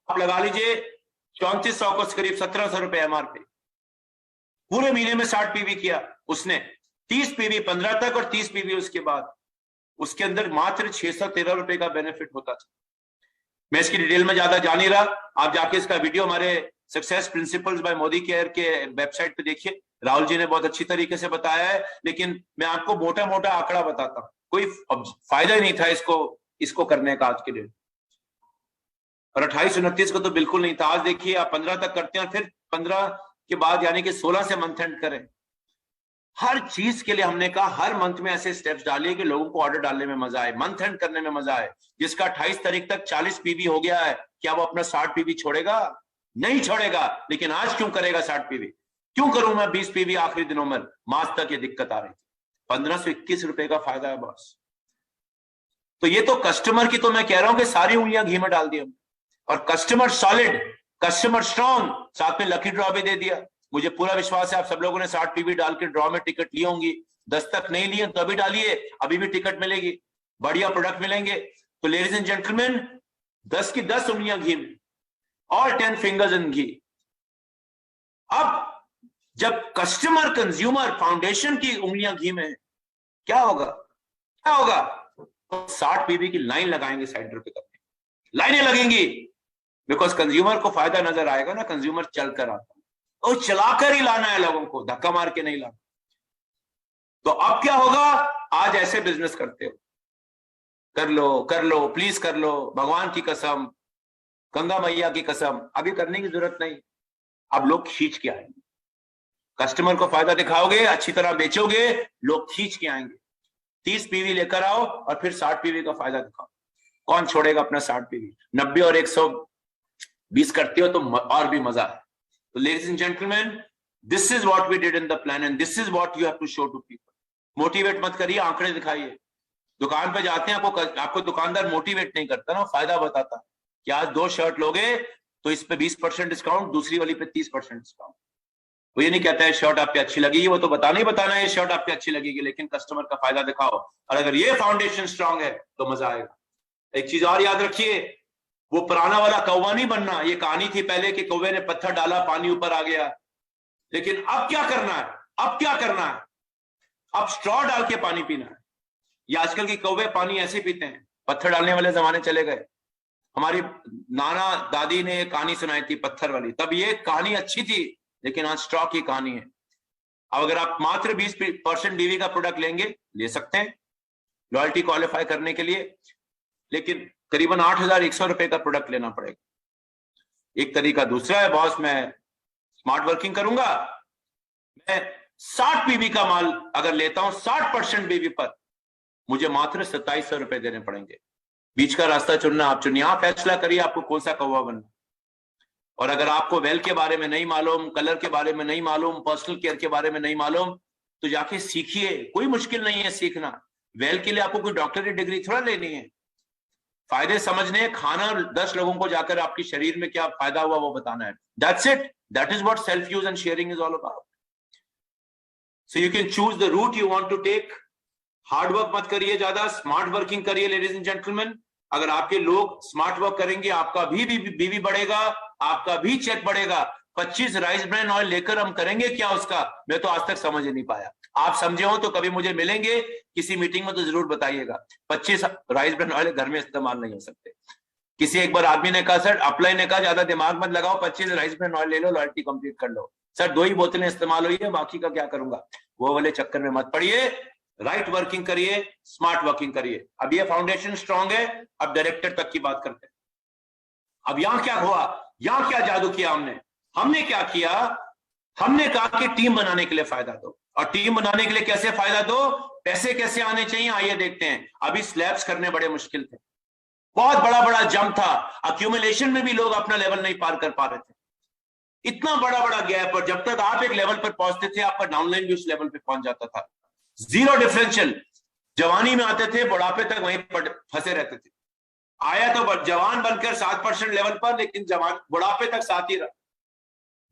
आप लगा लीजिए 3400 को करीब 1700 रुपए एमआरपी। पूरे महीने में 60 पीवी किया उसने, 30 पीवी 15 तक और 30 पीवी उसके बाद। उसके अंदर मात्र 613 रुपए का बेनिफिट होता था। मैं इसकी डिटेल में ज्यादा जा नहीं रहा, आप जाके इसका वीडियो हमारे success principles by Modicare के वेबसाइट पे देखिए, राहुल जी ने बहुत अच्छी तरीके से बताया है। लेकिन मैं आपको मोटा मोटा आंकड़ा बताता हूं, कोई फायदा ही नहीं था इसको करने का आज के दिन। और 28-29 को तो बिल्कुल नहीं था। आज देखिए आप 15 तक करते हैं, फिर 15 के बाद यानी कि 16 से मंथ एंड करें। हर चीज के लिए हमने कहा हर मंथ में ऐसे स्टेप्स डालिए कि लोगों को ऑर्डर डालने में मजा आए, मंथ एंड करने में मजा आए। जिसका 28 तारीख तक 40 पीवी हो गया है, क्या वो अपना 60 पीवी छोड़ेगा? नहीं छोड़ेगा। लेकिन आज क्यों करेगा 60 पीवी? क्यों करूं मैं 20 पीवी आखिरी दिनों में? मार्च तक ये दिक्कत आ रही थी। 1521 रुपए का फायदा है बॉस। तो ये तो कस्टमर की, तो मैं कह रहा हूं कि सारी उंगलियां घी में डाल दी हमने। और कस्टमर सॉलिड, कस्टमर स्ट्रॉन्ग, साथ में लकी ड्रॉ भी दे दिया। मुझे पूरा विश्वास है आप सब लोगों ने 60 पीवी डाल के ड्रॉ में टिकट ली होंगी। 10 तक नहीं लिए तो अभी डालिए, अभी भी टिकट मिलेगी, बढ़िया प्रोडक्ट मिलेंगे। तो लेडीज एंड जेंटलमैन, 10 की 10 उंगलियां घी में, ऑल 10 फिंगर्स इन घी। अब जब कस्टमर कंज्यूमर फाउंडेशन की उंगलियां घी में, क्या होगा? क्या होगा? तो 60 पीवी की लाइन लगाएंगे सेंटर पे करने, लाइनें लगेंगी। बिकॉज कंज्यूमर को फायदा नजर आएगा ना, कंज्यूमर चल कर आता है, और चलाकर ही लाना है लोगों को, धक्का मार के नहीं लाना। तो अब क्या होगा? आज ऐसे बिजनेस करते हो, कर लो, कर लो, प्लीज कर लो, भगवान की कसम, गंगा मैया की कसम, अभी करने की जरूरत नहीं। अब लोग खींच के आएंगे, कस्टमर को फायदा दिखाओगे, अच्छी तरह बेचोगे, लोग खींच के आएंगे। 30 पीवी लेकर आओ और फिर 60 पीवी का फायदा दिखाओ। कौन छोड़ेगा अपना 60 पीवी? 90 और 120 करते हो तो और भी मजा है। So, ladies and gentlemen, this is what we did in the plan and this is what you have to show to people. Motivate मत करिए, आंकड़े दिखाइए। दुकान पे जाते हैं, आपको दुकानदार मोटिवेट नहीं करता ना, फायदा बताता कि आज 2 शर्ट लोगे तो इस पे 20% डिस्काउंट, दूसरी वाली पे 30% डिस्काउंट। वो ये नहीं कहता है शर्ट आप पे अच्छी लगेगी, वो तो बताना ही बताना है शर्ट आप पे अच्छी लगेगी, लेकिन कस्टमर का फायदा दिखाओ। और अगर ये फाउंडेशन स्ट्रांग है तो मजा आएगा। एक चीज और याद रखिए, वो पुराना वाला कौवा नहीं बनना। ये कहानी थी पहले कि कौवे ने पत्थर डाला, पानी ऊपर आ गया। लेकिन अब क्या करना है? अब क्या करना है? अब स्ट्रॉ डाल के पानी पीना है। ये आजकल के कौवे पानी ऐसे पीते हैं, पत्थर डालने वाले जमाने चले गए। हमारी नाना दादी ने एक कहानी सुनाई थी पत्थर वाली, तब ये कहानी अच्छी थी, लेकिन आज स्ट्रॉ की कहानी है। अब अगर आप मात्र 20% डीवी का प्रोडक्ट लेंगे, ले सकते हैं लॉयल्टी क्वालिफाई करने के लिए, लेकिन करीबन 8,100 रुपए का प्रोडक्ट लेना पड़ेगा। एक तरीका दूसरा है, बॉस मैं स्मार्ट वर्किंग करूंगा, मैं 60 पीवी का माल अगर लेता हूं 60% बीवी पर, मुझे मात्र 2700 रुपए देने पड़ेंगे। बीच का रास्ता चुनना आप चुनिए, आप फैसला करिए आपको कौन सा कौवा बनना। और अगर आपको वेल के बारे में नहीं मालूम, कलर के बारे में नहीं मालूम, पर्सनल केयर के बारे में नहीं मालूम, तो जाके सीखिए, कोई मुश्किल नहीं है सीखना। वेल के लिए आपको कोई डॉक्टरी डिग्री थोड़ा लेनी है, फायदे समझने, खाना 10 लोगों को जाकर आपके शरीर में क्या फायदा हुआ वो बताना है। That's it. That is what self-use and sharing is all about. So you can choose the route you want to take. Hard work मत करिए ज्यादा, स्मार्ट वर्किंग करिए लेडीज एंड जेंटलमैन। अगर आपके लोग स्मार्ट वर्क करेंगे, आपका भी बीवी बढ़ेगा, आपका भी चेक बढ़ेगा। 25 राइस ब्रांड ऑयल लेकर हम करेंगे क्या उसका? मैं तो आज तक समझ ही नहीं पाया। आप समझे हो तो कभी मुझे मिलेंगे किसी मीटिंग में तो जरूर बताइएगा। 25 राइस ब्रांड ऑयल घर में इस्तेमाल नहीं हो सकते। किसी एक बार आदमी ने कहा, सर अप्लाई ने कहा ज्यादा दिमाग मत लगाओ, 25 राइस ब्रांड ऑयल ले लो, लॉयल्टी कंप्लीट कर लो। सर 2 ही बोतलें इस्तेमाल हुई है, बाकी का क्या करूंगा? वो वाले चक्कर में मत पड़िए, राइट वर्किंग करिए, स्मार्ट वर्किंग करिए। अब ये फाउंडेशन स्ट्रांग है, अब डायरेक्टर तक की बात करते हैं। अब यहां क्या हुआ, यहां क्या जादू किया हमने क्या किया? हमने कहा कि टीम बनाने के लिए फायदा दो, और टीम बनाने के लिए कैसे फायदा दो, पैसे कैसे आने चाहिए, आइए देखते हैं। अभी स्लैब्स करने बड़े मुश्किल थे, बहुत बड़ा जंप था, अक्यूमुलेशन में भी लोग अपना लेवल नहीं पार कर पा रहे थे, इतना बड़ा गैप। और जब तक आप एक लेवल पर पहुंचते थे, आपका डाउनलाइन भी उस लेवल पे पहुंच जाता था। Zero differential. जवानी में आते थे, बुढ़ापे तक वहीं फंसे रहते थे। आया तो जवान बनकर 7% लेवल पर, लेकिन जवान बुढ़ापे तक साथ ही रहा।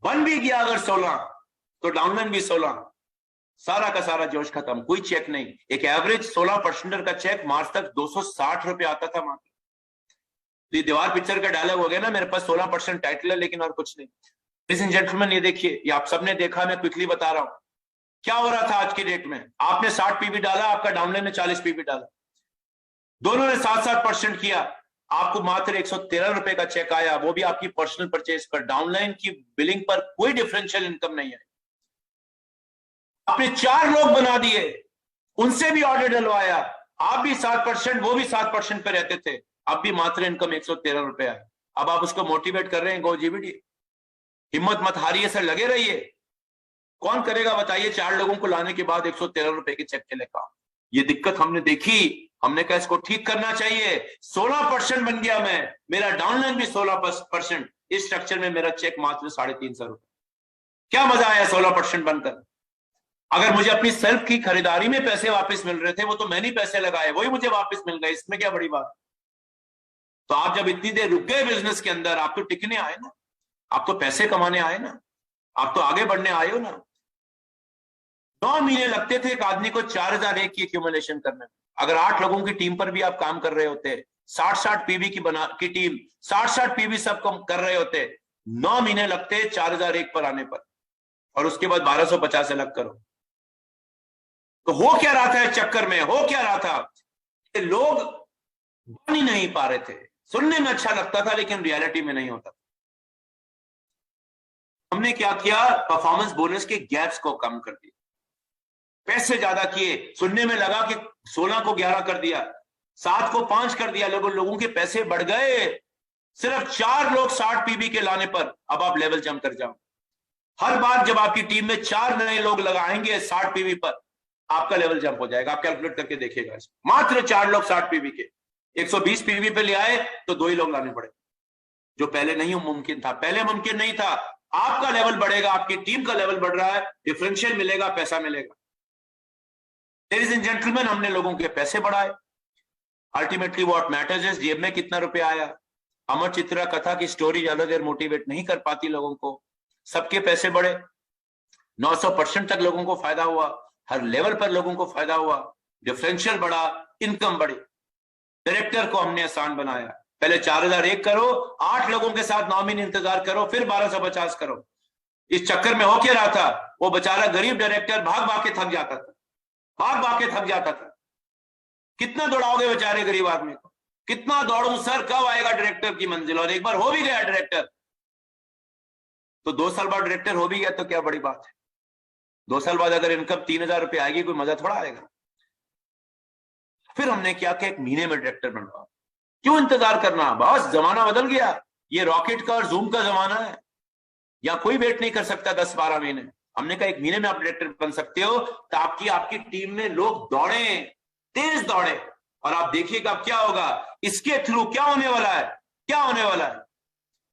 बन भी गया अगर 16 तो डाउनलाइन भी 16, सारा का सारा जोश खत्म, कोई चेक नहीं। एक एवरेज 16% का चेक मार्च तक 260 रुपए आता था मात्र। तो ये दीवार पिक्चर का डायलॉग हो गया ना, मेरे पास 16% टाइटल है लेकिन और कुछ नहीं। लेडीज एंड जेंटलमैन, ये देखिए, ये आप सबने देखा, मैं क्विकली बता रहा हूं क्या हो रहा था आज की डेट में। आपने 60 पीवी डाला, आपका डाउनलाइन ने 40 पीवी डाला, दोनों ने 7-7% किया, आपको मात्र 113 रुपए का चेक आया, वो भी आपकी पर्सनल परचेज पर। डाउनलाइन की बिलिंग पर कोई डिफरेंशियल इनकम नहीं है। आपने 4 लोग बना दिए, उनसे भी ऑर्डर डलवाया, आप भी 7%, वो भी 7% पे रहते थे, अब भी मात्र इनकम 113 रुपए है। अब आप उसको मोटिवेट कर रहे हैं, गो जीबीडी, हिम्मत मत हारिए सर, लगे रहिए। कौन करेगा बताइए 4 लोगों को लाने के बाद 113 रुपए के चेक के लिए काम। ये दिक्कत हमने देखी, हमने कहा इसको ठीक करना चाहिए। 16% बन गया मैं, मेरा डाउनलाइन भी 16%, इस स्ट्रक्चर में मेरा चेक मात्र 350 रुपए। क्या मजा आया 16% बनकर। अगर मुझे अपनी सेल्फ की खरीदारी में पैसे वापस मिल रहे थे, वो तो मैंने ही पैसे लगाए, वही मुझे वापस मिल गए, इसमें क्या बड़ी बात। तो आप जब इतनी देर रुक गए बिजनेस के अंदर, आप तो टिकने आए ना, आप तो पैसे कमाने आए ना, आप तो आगे बढ़ने आए हो ना। 9 महीने लगते थे एक आदमी को 4001 की एक्यूमुलेशन करने में। अगर 8 लोगों की टीम पर भी आप काम कर रहे होते, 60-60 पीवी की टीम 60-60 पीवी सब कर रहे होते, 9 महीने लगते 4001 पर आने पर, और उसके बाद 1250 अलग करो। तो हो क्या रहा था इस चक्कर में, हो क्या रहा था, लोग बन ही नहीं पा रहे थे। सुनने में अच्छा लगता था लेकिन रियलिटी में नहीं होता। हमने क्या किया, परफॉर्मेंस बोनस के गैप्स को कम कर दिया, पैसे ज्यादा किए। सुनने में लगा कि 16 को 11 कर दिया, 7 को 5 कर दिया, लोगों के पैसे बढ़ गए। सिर्फ 4 लोग 60 पीवी के लाने पर अब आप लेवल जंप कर जाओ। हर बार जब आपकी टीम में 4 नए लोग लगाएंगे 60 पीवी पर, आपका लेवल जंप हो जाएगा। आप कैलकुलेट करके देखिएगा, मात्र 4 लोग 60 पीवी के 120 पीवी पे ले आए तो 2 ही लोग लाने पड़े, जो पहले नहीं मुमकिन था। पहले मुमकिन नहीं था। आपका लेवल बढ़ेगा, आपकी टीम का लेवल बढ़ रहा है, डिफरेंशियल मिलेगा, पैसा मिलेगा। लेडीज एंड जेंटलमैन, हमने लोगों के पैसे बढ़ाए। अल्टीमेटली व्हाट मैटर्स इज जेब में कितना रुपया आया। अमर चित्रा कथा की स्टोरी ज्यादा देर मोटिवेट नहीं कर पाती लोगों को। सबके पैसे बढ़े, 900% तक लोगों को फायदा हुआ, हर लेवल पर लोगों को फायदा हुआ, डिफरेंशियल बढ़ा, इनकम बढ़ी। डायरेक्टर को हमने आसान बनाया, पहले 4001 करो, 8 लोगों के साथ 9 महीने इंतजार करो, फिर 1250 करो। इस चक्कर में हो क्या रहा था, वो बेचारा गरीब डायरेक्टर भाग भाग के थक जाता था, भाग भाग के थक जाता था। कितना दौड़ाओगे बेचारे गरीब आदमी को, कितना दौड़ूं सर, कब आएगा डायरेक्टर की मंजिल। और एक बार हो भी गया डायरेक्टर तो 2 साल बाद डायरेक्टर हो भी गया तो क्या बड़ी बात है। 2 साल बाद अगर इनकम 3000 रुपये आएगी, कोई मजा थोड़ा आएगा। फिर हमने क्या कि 1 महीने में डायरेक्टर बनवा, क्यों इंतजार करना, बस जमाना बदल गया। ये रॉकेट का और जूम का जमाना है, या कोई वेट नहीं कर सकता 10-12 महीने। हमने कहा 1 महीने में आप डायरेक्टर बन सकते हो, ताकि आपकी टीम में लोग दौड़े, तेज दौड़े। और आप देखिएगा अब क्या होगा, इसके थ्रू क्या होने वाला है, क्या होने वाला है,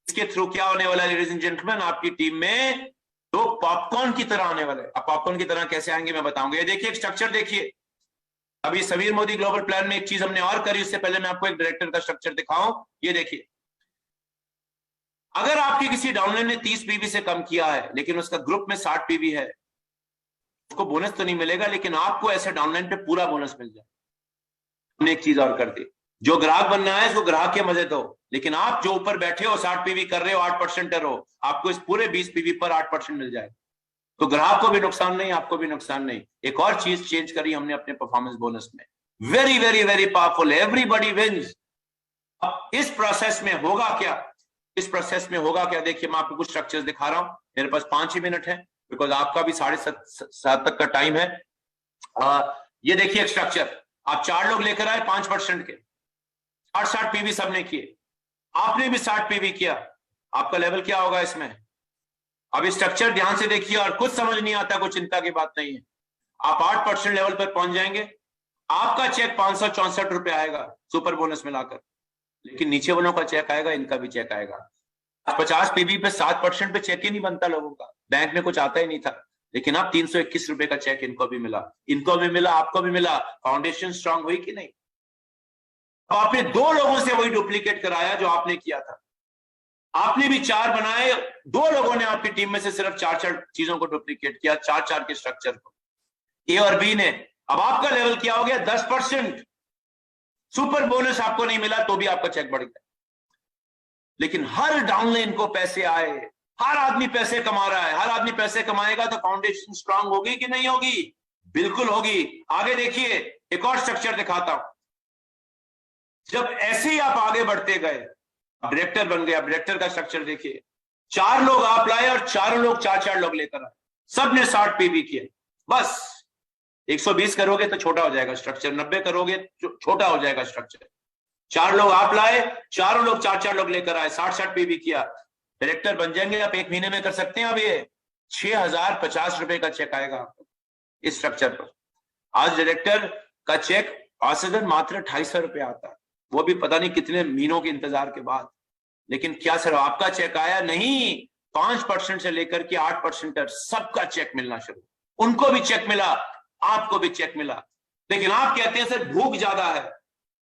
इसके थ्रू क्या होने वाला है लेडीज एंड जेंटलमैन, आपकी टीम में लोग पॉपकॉर्न की तरह आने वाले हैं। अब पॉपकॉर्न की तरह कैसे आएंगे मैं बताऊंगा। ये देखिए, एक स्ट्रक्चर देखिए। अभी समीर मोदी ग्लोबल प्लान में एक चीज हमने और करी, उससे पहले मैं आपको एक डायरेक्टर का स्ट्रक्चर दिखाऊं। ये देखिए, अगर आपकी किसी डाउनलाइन ने 30 पीवी से कम किया है, लेकिन उसका ग्रुप में 60 पीवी है, उसको बोनस तो नहीं मिलेगा, लेकिन आपको ऐसे डाउनलाइन पे पूरा बोनस मिल जाए। हमने एक चीज और कर दी, जो ग्राहक बनना है उसको ग्राहक के मजे दो, लेकिन आप जो ऊपर बैठे हो 60 पीवी कर रहे हो, 8% हो, आपको इस पूरे 20 पीवी पर 8% मिल जाए। तो ग्राहक को भी नुकसान नहीं, आपको भी नुकसान नहीं। एक और चीज चेंज करी हमने अपने परफॉर्मेंस बोनस में, very very very powerful, everybody wins. अब इस प्रोसेस में होगा क्या, इस प्रोसेस में होगा क्या, देखिए मैं आपको कुछ स्ट्रक्चर्स दिखा रहा हूं। मेरे पास 5 ही मिनट है, बिकॉज आपका भी 7:30 तक का टाइम है। ये देखिए एक स्ट्रक्चर, आप 4 लोग लेकर आए 5% के, 60 पीवी सबने किए, आपने भी 60 पीवी किया, आपका लेवल क्या होगा इसमें। अब स्ट्रक्चर ध्यान से देखिए, और कुछ समझ नहीं आता कोई चिंता की बात नहीं है। आप 8% लेवल पर पहुंच जाएंगे, आपका चेक 564 रुपए आएगा सुपर बोनस मिलाकर, लेकिन नीचे वालों का चेक आएगा, इनका भी चेक आएगा। 50 पीवी पे 7% पे चेक ही नहीं बनता लोगों का, बैंक में कुछ आता ही नहीं था। लेकिन अब 321 रुपए का चेक इनको भी मिला, इनको भी मिला, आपको भी मिला। फाउंडेशन स्ट्रांग हुई कि नहीं? अब आपने 2 लोगों से वही डुप्लीकेट कराया जो आपने किया था। आपने भी 4 बनाए, 2 लोगों ने आपकी टीम में से सिर्फ 4 चीजों को डुप्लीकेट किया, 4 के स्ट्रक्चर को, ए और बी ने। अब आपका लेवल क्या हो गया? 10%। सुपर बोनस आपको नहीं मिला तो भी आपका चेक बढ़ गया। लेकिन हर डाउनलाइन को पैसे आए, हर आदमी पैसे कमा रहा है, हर आदमी पैसे कमाएगा तो फाउंडेशन स्ट्रांग होगी कि नहीं होगी? बिल्कुल होगी। आगे देखिए, एक और स्ट्रक्चर दिखाता हूं। जब ऐसे ही आप आगे बढ़ते गए, डायरेक्टर बन गए। अब डायरेक्टर का स्ट्रक्चर देखिए, 4 लोग आप लाए और 4 लोग 4 लोग लेकर आए, सबने 60 पीवी किए। बस 120 करोगे तो छोटा हो जाएगा स्ट्रक्चर, 90 करोगे छोटा हो जाएगा स्ट्रक्चर। 4 लोग आप लाए, 4 लोग 4 लोग लेकर आए, 60 पीवी किया, डायरेक्टर बन जाएंगे आप। 1 महीने में कर सकते हैं। अब ये 6050 रुपए का चेक आएगा आपको इस स्ट्रक्चर पर। आज डायरेक्टर का चेक औसतन मात्र 250 रुपए आता है, वो भी पता नहीं कितने महीनों के इंतजार के बाद। लेकिन क्या सिर्फ आपका चेक आया? नहीं, 5% से लेकर के 8% तक सबका चेक मिलना शुरू। उनको भी चेक मिला, आपको भी चेक मिला। लेकिन आप कहते हैं सर भूख ज्यादा है,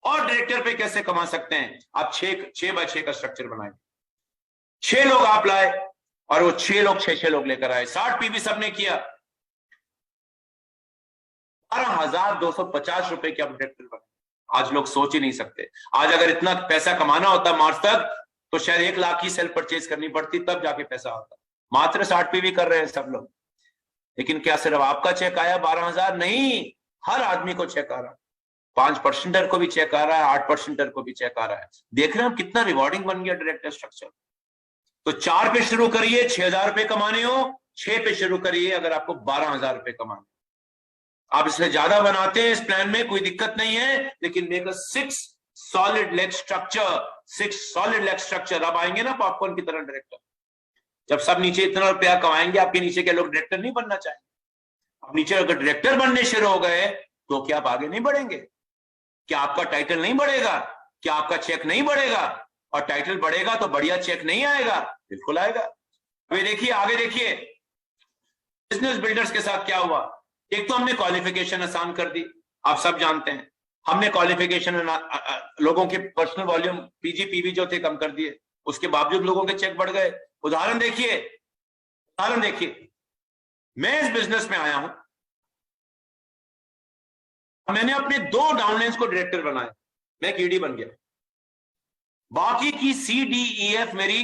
और डायरेक्टर पे कैसे कमा सकते हैं? आप 6 बाय 6 का स्ट्रक्चर बनाए, 6 लोग आप लाए और वो 6 लोग 6 लोग लेकर आए, 60 पीवी सबने किया, 12,250 रुपए के आप डायरेक्टर बने। आज लोग सोच ही नहीं सकते। आज अगर इतना पैसा कमाना होता मार्च तक तो शायद 1 लाख की सेल परचेज करनी पड़ती, तब जाके पैसा आता। मात्र 60 पीवी कर रहे हैं सब लोग। लेकिन क्या सिर्फ आपका चेक आया 12,000? नहीं, हर आदमी को चेक आ रहा है, 5% को भी चेक आ रहा है, 8% को भी चेक आ रहा है। देख रहे हैं हम कितना रिवॉर्डिंग बन गया डायरेक्टर स्ट्रक्चर। तो 4 पे शुरू करिए 6,000 रुपए कमाने हो, 6 पे शुरू करिए अगर आपको 12,000 रुपए कमाने। आप इससे ज्यादा बनाते हैं इस प्लान में, कोई दिक्कत नहीं है, लेकिन make a 6 solid leg structure, 6 solid leg structure. अब आएंगे ना पॉपकॉर्न की तरह डायरेक्टर। जब सब नीचे इतना रुपया कमाएंगे, आपके नीचे के लोग डायरेक्टर नहीं बनना चाहेंगे। अब नीचे अगर डायरेक्टर बनने शुरू हो गए तो क्या आप आगे नहीं बढ़ेंगे? क्या आपका टाइटल नहीं बढ़ेगा? क्या आपका चेक नहीं बढ़ेगा? और टाइटल बढ़ेगा तो बढ़िया चेक नहीं आएगा? बिल्कुल आएगा। अभी देखिए, आगे देखिए, बिजनेस बिल्डर्स के साथ क्या हुआ। एक तो हमने क्वालिफिकेशन आसान कर दी, आप सब जानते हैं। हमने क्वालिफिकेशन लोगों के पर्सनल वॉल्यूम पीजी पीवी जो थे कम कर दिए, उसके बावजूद लोगों के चेक बढ़ गए। उदाहरण देखिए, मैं इस बिजनेस में आया हूं, मैंने अपने 2 डाउनलाइंस को डायरेक्टर बनाया, मैं एक ईडी बन गया। बाकी की CDEF मेरी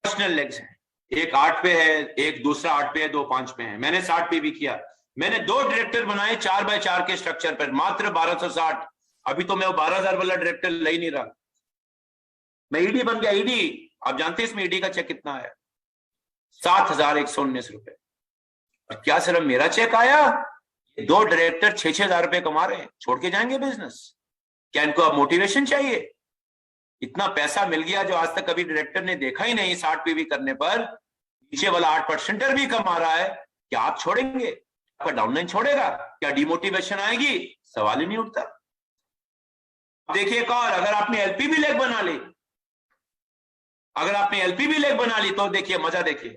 पर्सनल लेग्स हैं, एक 8 पे है, एक दूसरा 8 पे है, 2 5 पे है। मैंने 60 पे भी किया। मैंने 2 डायरेक्टर बनाए 4 बाय 4 के स्ट्रक्चर पर, मात्र 1260। अभी तो मैं वो 12,000 वाला डायरेक्टर ले ही नहीं रहा, मैं ईडी बन गया। ईडी, आप जानते हैं इसमें ईडी का चेक कितना है? 7,119 रुपए। और क्या सिर्फ मेरा चेक आया? 2 डायरेक्टर 6,000 रुपए कमा रहे हैं, छोड़ के जाएंगे बिजनेस? क्या इनको अब मोटिवेशन चाहिए? इतना पैसा मिल गया जो आज तक कभी डायरेक्टर ने देखा ही नहीं। 60 पीवी करने पर नीचे वाला 8% भी कमा रहा है, क्या आप छोड़ेंगे? आपका डाउनलाइन छोड़ेगा? क्या डिमोटिवेशन आएगी? सवाल ही नहीं उठता। देखिए एक और, अगर आपने एलपीबी लेग बना ली, तो देखिए मजा, देखिए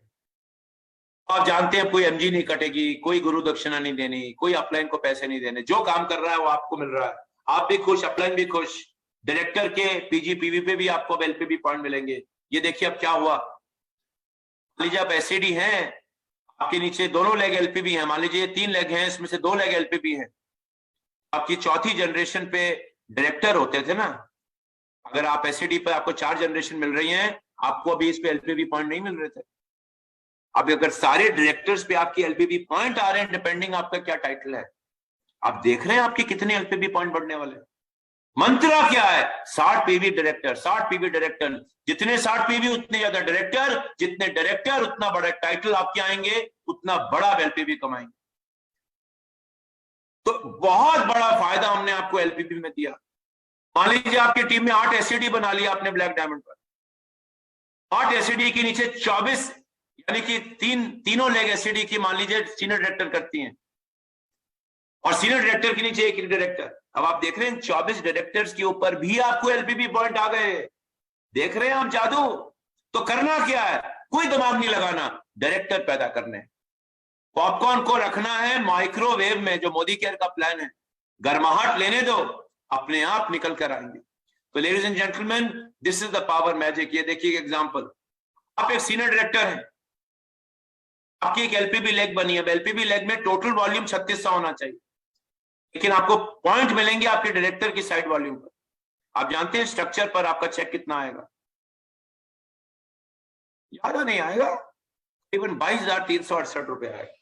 आप जानते हैं कोई एमजी नहीं कटेगी, कोई गुरु दक्षिणा नहीं देनी, कोई अपलाइन को पैसे नहीं देने, जो काम कर रहा है वो आपको मिल रहा है, आप भी खुश, अपलाइन भी खुश। डायरेक्टर के पीजी पीवी पे भी आपको अब एलपीबी पॉइंट मिलेंगे। ये देखिए अब क्या हुआ। मान लीजिए आप एससीडी हैं, आपके नीचे दोनों लेग एलपीबी हैं, मान लीजिए 3 लेग हैं, इसमें से 2 लेग एलपीबी हैं। आपकी चौथी जनरेशन पे डायरेक्टर होते थे ना, अगर आप एससीडी पे आपको 4 जनरेशन मिल रही हैं, आपको अभी इस पे एलपीबी पॉइंट नहीं मिल रहे थे। अब अगर सारे डायरेक्टर्स पे आपकी एलपीबी पॉइंट आ रहे हैं, डिपेंडिंग आपका क्या टाइटल है, आप देख रहे हैं आपके कितने एलपीबी पॉइंट बढ़ने वाले हैं। मंत्रा क्या है? 60 पीवी डायरेक्टर, 60 पीवी डायरेक्टर। जितने 60 पीवी उतने ज्यादा डायरेक्टर, जितने डायरेक्टर उतना बड़ा टाइटल आपके आएंगे, उतना बड़ा एलपीबी कमाएंगे। तो बहुत बड़ा फायदा हमने आपको एलपीबी में दिया। मान लीजिए आपकी टीम में 8 एससीडी बना लिया आपने ब्लैक डायमंड पर, 8 एससीडी के नीचे 24, यानी कि तीनों लेग एससीडी की मान लीजिए सीनियर डायरेक्टर करती हैं, और सीनियर डायरेक्टर के नीचे एक डायरेक्टर। अब आप देख रहे हैं 24 डायरेक्टर्स के ऊपर भी आपको एलपीबी पॉइंट आ गए। देख रहे हैं आप जादू। तो करना क्या है? कोई दिमाग नहीं लगाना, डायरेक्टर पैदा करने। पॉपकॉर्न को रखना है माइक्रोवेव में, जो मोदी केयर का प्लान है, गर्माहट लेने दो, अपने आप निकल कर आएंगे। तो ladies and gentleman, this is the power magic. ये देखिए एग्जांपल, आप एक सीनियर डायरेक्टर हैं, आपकी एक एलपीबी लेग बनी है, एलपीबी लेग में टोटल वॉल्यूम 3600 होना चाहिए, लेकिन आपको पॉइंट मिलेंगे आपके डायरेक्टर की साइड वॉल्यूम पर। आप जानते हैं स्ट्रक्चर पर आपका चेक कितना आएगा? ज्यादा नहीं आएगा, करीबन 22,368 रुपए आएगा।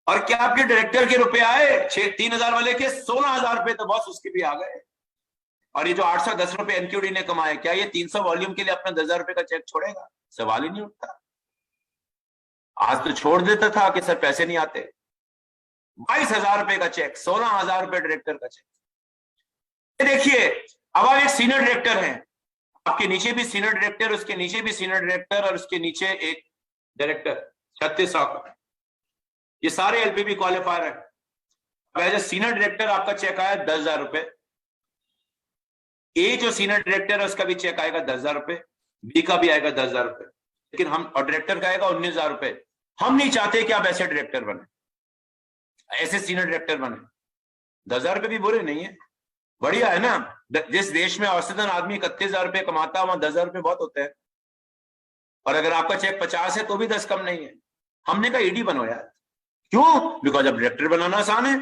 और क्या आपके डायरेक्टर के रुपए आए 3,000 वाले के 16,000 रुपए तो बॉस उसके भी आ गए। और ये जो 810 रुपए एनक्यूडी ने कमाए, क्या ये 300 वॉल्यूम के लिए अपना 10,000 रुपए का चेक छोड़ेगा? सवाल ही नहीं उठता। आज तो छोड़ देता था कि सर पैसे नहीं आते। 22,000 रुपए का चेक, 16,000 रुपए डायरेक्टर का चेक। देखिए, अब आप एक सीनियर डायरेक्टर हैं, आपके नीचे भी सीनियर डायरेक्टर, उसके नीचे भी सीनियर डायरेक्टर, और उसके नीचे एक डायरेक्टर, 3600 का। ये सारे एलपीबी क्वालिफायर है। एज ए सीनियर डायरेक्टर आपका चेक आया 10,000 रुपए। ए जो सीनियर डायरेक्टर है उसका भी चेक आएगा 10,000 रुपए, बी का भी आएगा 10,000 रुपए, लेकिन हम, और डायरेक्टर का आएगा 19,000 रुपए। हम नहीं चाहते कि आप ऐसे डायरेक्टर बने, ऐसे सीनियर डायरेक्टर बने। 10,000 रुपए भी बुरे नहीं है, बढ़िया है ना। जिस देश में औसतन आदमी 31,000 रुपए कमाता है, वहां 10,000 रुपए बहुत होते हैं। और अगर आपका चेक 50 है तो भी 10 कम नहीं है। हमने कहा ईडी बनो यार। क्यों? बिकॉज अब डायरेक्टर बनाना आसान है,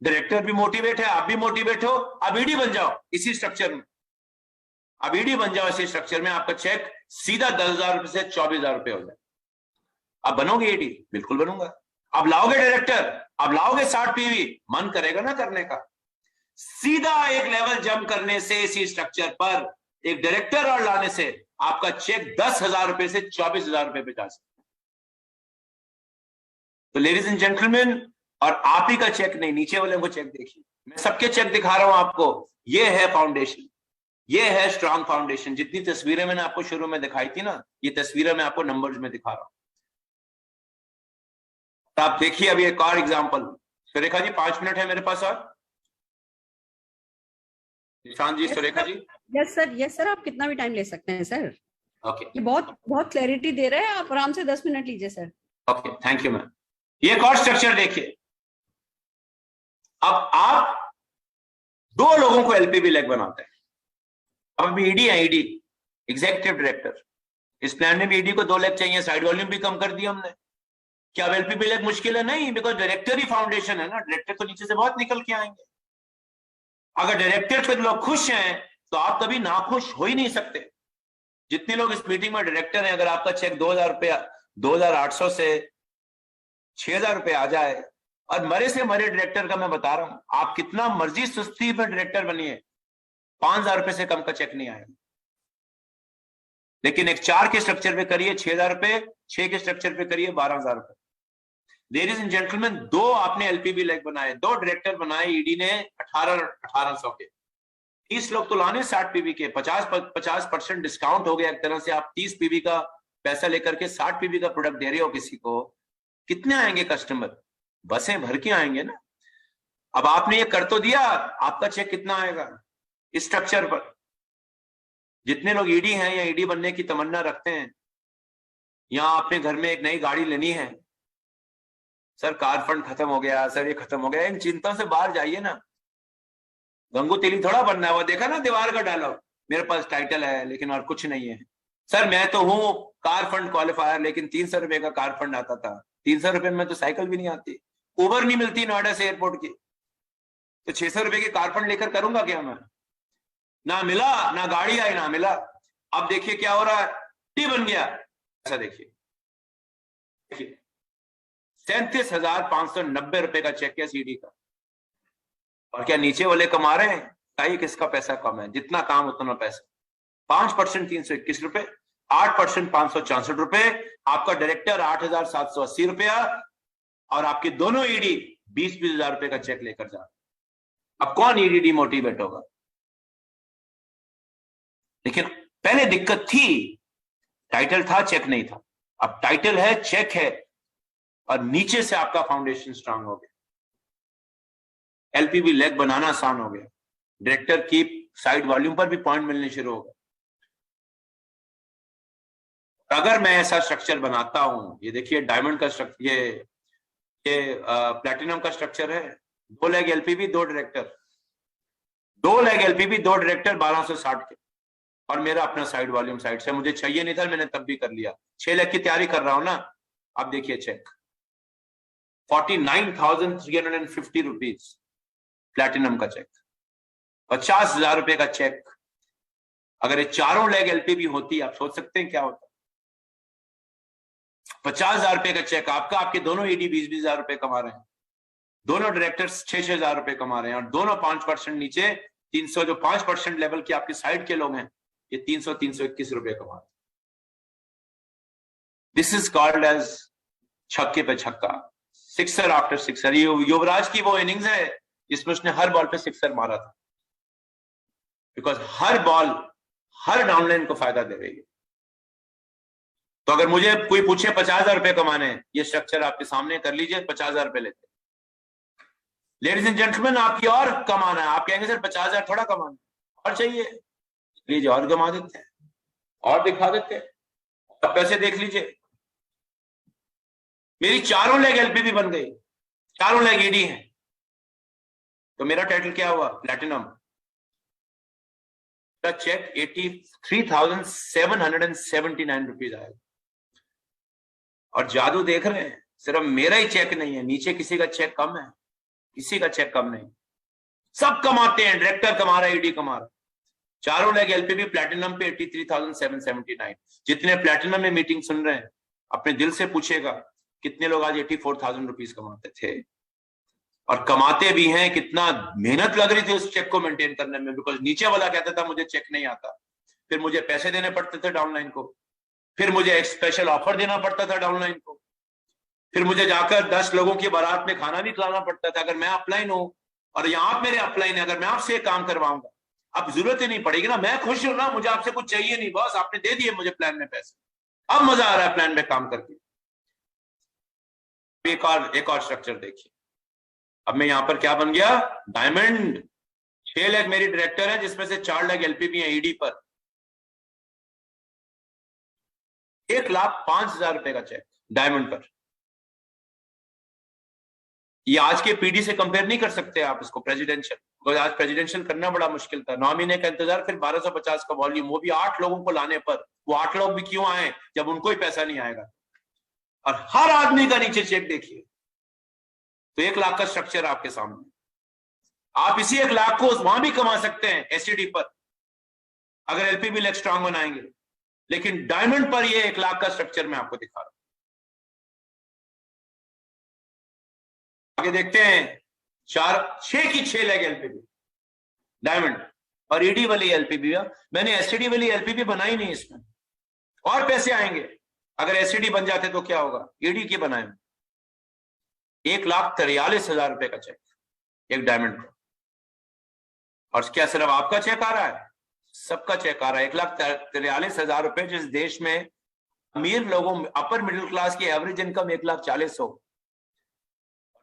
डायरेक्टर भी मोटिवेट है, आप भी मोटिवेट हो, आप ईडी बन जाओ इसी स्ट्रक्चर में। अब ईडी बन जाओ इसी स्ट्रक्चर में, आपका चेक सीधा 10,000 रुपए से 24,000 रुपए हो जाए। अब बनोगे ईडी? बिल्कुल बनूंगा। अब लाओगे डायरेक्टर, अब लाओगे 60 पीवी, मन करेगा ना करने का। सीधा एक लेवल जंप करने से इसी स्ट्रक्चर पर एक डायरेक्टर और लाने से आपका चेक 10,000 रुपए से 24,000 रुपए पे जा सकता है। तो लेडीज एंड जेंटलमैन, और आप ही का चेक नहीं, नीचे वाले को चेक देखिए, मैं सबके चेक दिखा रहा हूं आपको। ये है फाउंडेशन, ये है स्ट्रांग फाउंडेशन। जितनी तस्वीरें मैंने आपको शुरू में दिखाई थी ना, ये तस्वीरें मैं आपको नंबर्स में दिखा रहा हूं। तो आप देखिए अभी एक और एग्जांपल। सुरेखा जी 5 मिनट है मेरे पास, और निशांत जी, सुरेखा जी। यस सर, आप कितना भी टाइम ले सकते हैं सर। ओके, ये बहुत बहुत क्लैरिटी दे रहे हैं, आप आराम से 10 मिनट लीजिए sir. Okay, thank you ma'am. ये एक और स्ट्रक्चर देखिए। अब आप 2 लोगों को एलपीबी लेग बनाते हैं। अब अभी ईडी है, ईडी एग्जीक्यूटिव डायरेक्टर। इस प्लान में भी ईडी को 2 लेग चाहिए, साइड वॉल्यूम भी कम कर दिया हमने। क्या अब एलपीबी लेग मुश्किल है? नहीं, बिकॉज डायरेक्टर ही फाउंडेशन है ना। डायरेक्टर तो नीचे से बहुत निकल के आएंगे। अगर डायरेक्टर पे लोग खुश हैं तो आप कभी नाखुश हो ही नहीं सकते। जितने लोग इस मीटिंग में डायरेक्टर हैं, अगर आपका चेक 2,000 रुपया 2,800 से 6,000 रुपए आ जाए, और मरे से मरे डायरेक्टर का मैं बता रहा हूं, आप कितना मर्जी सुस्ती में डायरेक्टर बनिए, 5,000 रुपए से कम का चेक नहीं आएगा। लेकिन एक 4 के स्ट्रक्चर पे करिए 6,000 रुपए, 6 के स्ट्रक्चर पे करिए 12,000 रुपए। लेडीज एंड जेंटलमैन, 2 आपने एलपीबी लेग बनाए, 2 डायरेक्टर बनाए, ईडी ने 1800 के। 30 लोग तो लाने 60 पीवी के, 50% डिस्काउंट हो गया एक तरह से। आप 30 पीवी का पैसा लेकर के 60 पीवी का प्रोडक्ट दे रहे हो किसी को, कितने आएंगे कस्टमर? बसें भर के आएंगे ना। अब आपने ये कर तो दिया, आपका चेक कितना आएगा इस स्ट्रक्चर पर? जितने लोग ईडी हैं या ईडी बनने की तमन्ना रखते हैं, या अपने घर में एक नई गाड़ी लेनी है, सर कार फंड खत्म हो गया, सर ये खत्म हो गया, इन चिंताओं से बाहर जाइए ना। गंगू तेली थोड़ा बनना है। वो देखा ना दीवार का डायलॉग, मेरे पास टाइटल है लेकिन और कुछ नहीं है। सर मैं तो हूं कार फंड क्वालिफायर, लेकिन 300 रुपए का कार फंड आता था। 300 रुपए में तो साइकिल भी नहीं आती, उबर नहीं मिलती नोएडा से एयरपोर्ट की, तो 600 रुपए की कार फंड लेकर करूंगा क्या मैं? ना मिला, ना गाड़ी आई, ना मिला। अब देखिए क्या हो रहा है, टी बन गया। ऐसा देखिए 37,590 रुपए का चेक है सीडी का। और क्या नीचे वाले कमा रहे हैं? बताइए किसका पैसा कम है? जितना काम उतना पैसा। 5% 321 रुपए, 8% 564 रुपए, आपका डायरेक्टर 8,780 रुपया, और आपके दोनों ईडी 20-20 हजार रुपए का चेक लेकर जा। अब कौन ईडी डिमोटिवेट होगा? लेकिन पहले दिक्कत थी, टाइटल था, चेक नहीं था। अब टाइटल है, चेक है, और नीचे से आपका फाउंडेशन स्ट्रांग हो गया। एलपीबी लेग बनाना आसान हो गया, डायरेक्टर की साइड वॉल्यूम पर भी पॉइंट मिलने शुरू हो गए। अगर मैं ऐसा स्ट्रक्चर बनाता हूं, ये देखिए डायमंड का स्ट्रक्चर, ये प्लैटिनम का स्ट्रक्चर है, 2 लेग एलपीबी 2 डायरेक्टर, 2 लेग एलपीबी 2 डायरेक्टर 1260 के, और मेरा अपना साइड वॉल्यूम साइड से मुझे चाहिए नहीं था, मैंने तब भी कर लिया। 6 लेग की तैयारी कर रहा हूं ना। अब देखिए चेक 49,350 रुपीज प्लैटिनम का चेक, 50,000 रुपए का चेक। अगर ये चारों लेग एलपीबी होती, आप सोच सकते हैं क्या होता। 50,000 रुपए का चेक आपका, आपके दोनों ईडी 20,000 रुपए कमा रहे हैं, दोनों डायरेक्टर्स 6,000 रुपए कमा रहे हैं, और दोनों 5% नीचे 300, जो 5% लेवल के आपके साइड के लोग हैं, ये 321 रुपए कमा रहे हैं। दिस इज कॉल्ड एज छक्के पे छक्का, सिक्सर आफ्टर सिक्सर। ये युवराज की वो इनिंग्स है जिसमें उसने हर बॉल पे सिक्सर मारा था, because her ball her downline को फायदा दे रही है। तो अगर मुझे कोई पूछे 50,000 रुपए कमाने हैं, ये स्ट्रक्चर आपके सामने कर लीजिए, 50,000 रुपए लेते। लेडीज एंड जेंटलमैन, आपकी और कमाना है, आप कहेंगे सर 50,000 थोड़ा कमाना और चाहिए, लीजिए और कमा देते हैं और दिखा देते हैं, अब पैसे देख लीजिए। मेरी चारों लेग एलपीबी बन गई, चारों लेग ईडी है, तो मेरा टाइटल क्या हुआ? प्लैटिनम। चेक 83,779 रुपीज आएगा। और जादू देख रहे हैं, सिर्फ मेरा ही चेक नहीं है, नीचे किसी का चेक कम है, किसी का चेक कम नहीं, सब कमाते हैं। डायरेक्टर कमा रहा है, ईडी कमा रहा है। चारों लेग एलपीबी प्लैटिनम पे 83,779। जितने प्लैटिनम में मीटिंग सुन रहे हैं, अपने दिल से पूछेगा कितने लोग आज 84,000 रुपीज कमाते थे, और कमाते भी हैं। कितना मेहनत लग रही थी उस चेक को मेंटेन करने में, बिकॉज नीचे वाला कहता था मुझे चेक नहीं आता, फिर मुझे पैसे देने पड़ते थे डाउनलाइन को, फिर मुझे एक स्पेशल ऑफर देना पड़ता था डाउनलाइन को, फिर मुझे जाकर 10 लोगों की बारात में खाना भी खिलाना पड़ता था। अगर मैं अपलाइन हूं और यहाँ आप मेरे अपलाइन है, अगर मैं आपसे काम करवाऊंगा, अब जरूरत ही नहीं पड़ेगी ना, मैं खुश हूं ना, मुझे आपसे कुछ चाहिए नहीं, बस आपने दे दिए मुझे प्लान में पैसे, अब मजा आ रहा है प्लान में काम करके। एक और स्ट्रक्चर देखिए, अब मैं यहां पर क्या बन गया? डायमंड। 6 लेग मेरी डायरेक्टर है, जिसमें से 4 लेग एलपीबी है ईडी पर। 1,05,000 रुपए का चेक डायमंड पर। ये आज के पीडी से कंपेयर नहीं कर सकते आप इसको प्रेसिडेंशियल, तो आज प्रेसिडेंशियल करना बड़ा मुश्किल था। 9 महीने का इंतजार, फिर 1250 का वॉल्यूम, वो भी 8 लोगों को लाने पर। वो 8 लोग भी क्यों आए जब उनको ही पैसा नहीं आएगा? और हर आदमी का नीचे चेक देखिए, तो 1 लाख का स्ट्रक्चर आपके सामने। आप इसी 1 लाख को वहां भी कमा सकते हैं एसटीडी पर, अगर एलपीबी लेग स्ट्रांग बनाएंगे, लेकिन डायमंड पर ये 1 लाख का स्ट्रक्चर मैं आपको दिखा रहा हूं। आगे देखते हैं, 6 की 6 लेग एलपीबी डायमंड, और ईडी वाली एलपीबी। मैंने एसटीडी वाली एलपीबी बनाई नहीं इसमें, और पैसे आएंगे। अगर एसटीडी बन जाते तो क्या होगा? ईडी की बनाए 1,43,000 रुपए का चेक एक डायमंड का। और क्या सिर्फ आपका चेक आ रहा है? सबका चेक आ रहा है। 1,43,000 रुपए, जिस देश में अमीर लोगों, अपर मिडिल क्लास की एवरेज इनकम 1,40,000 हो,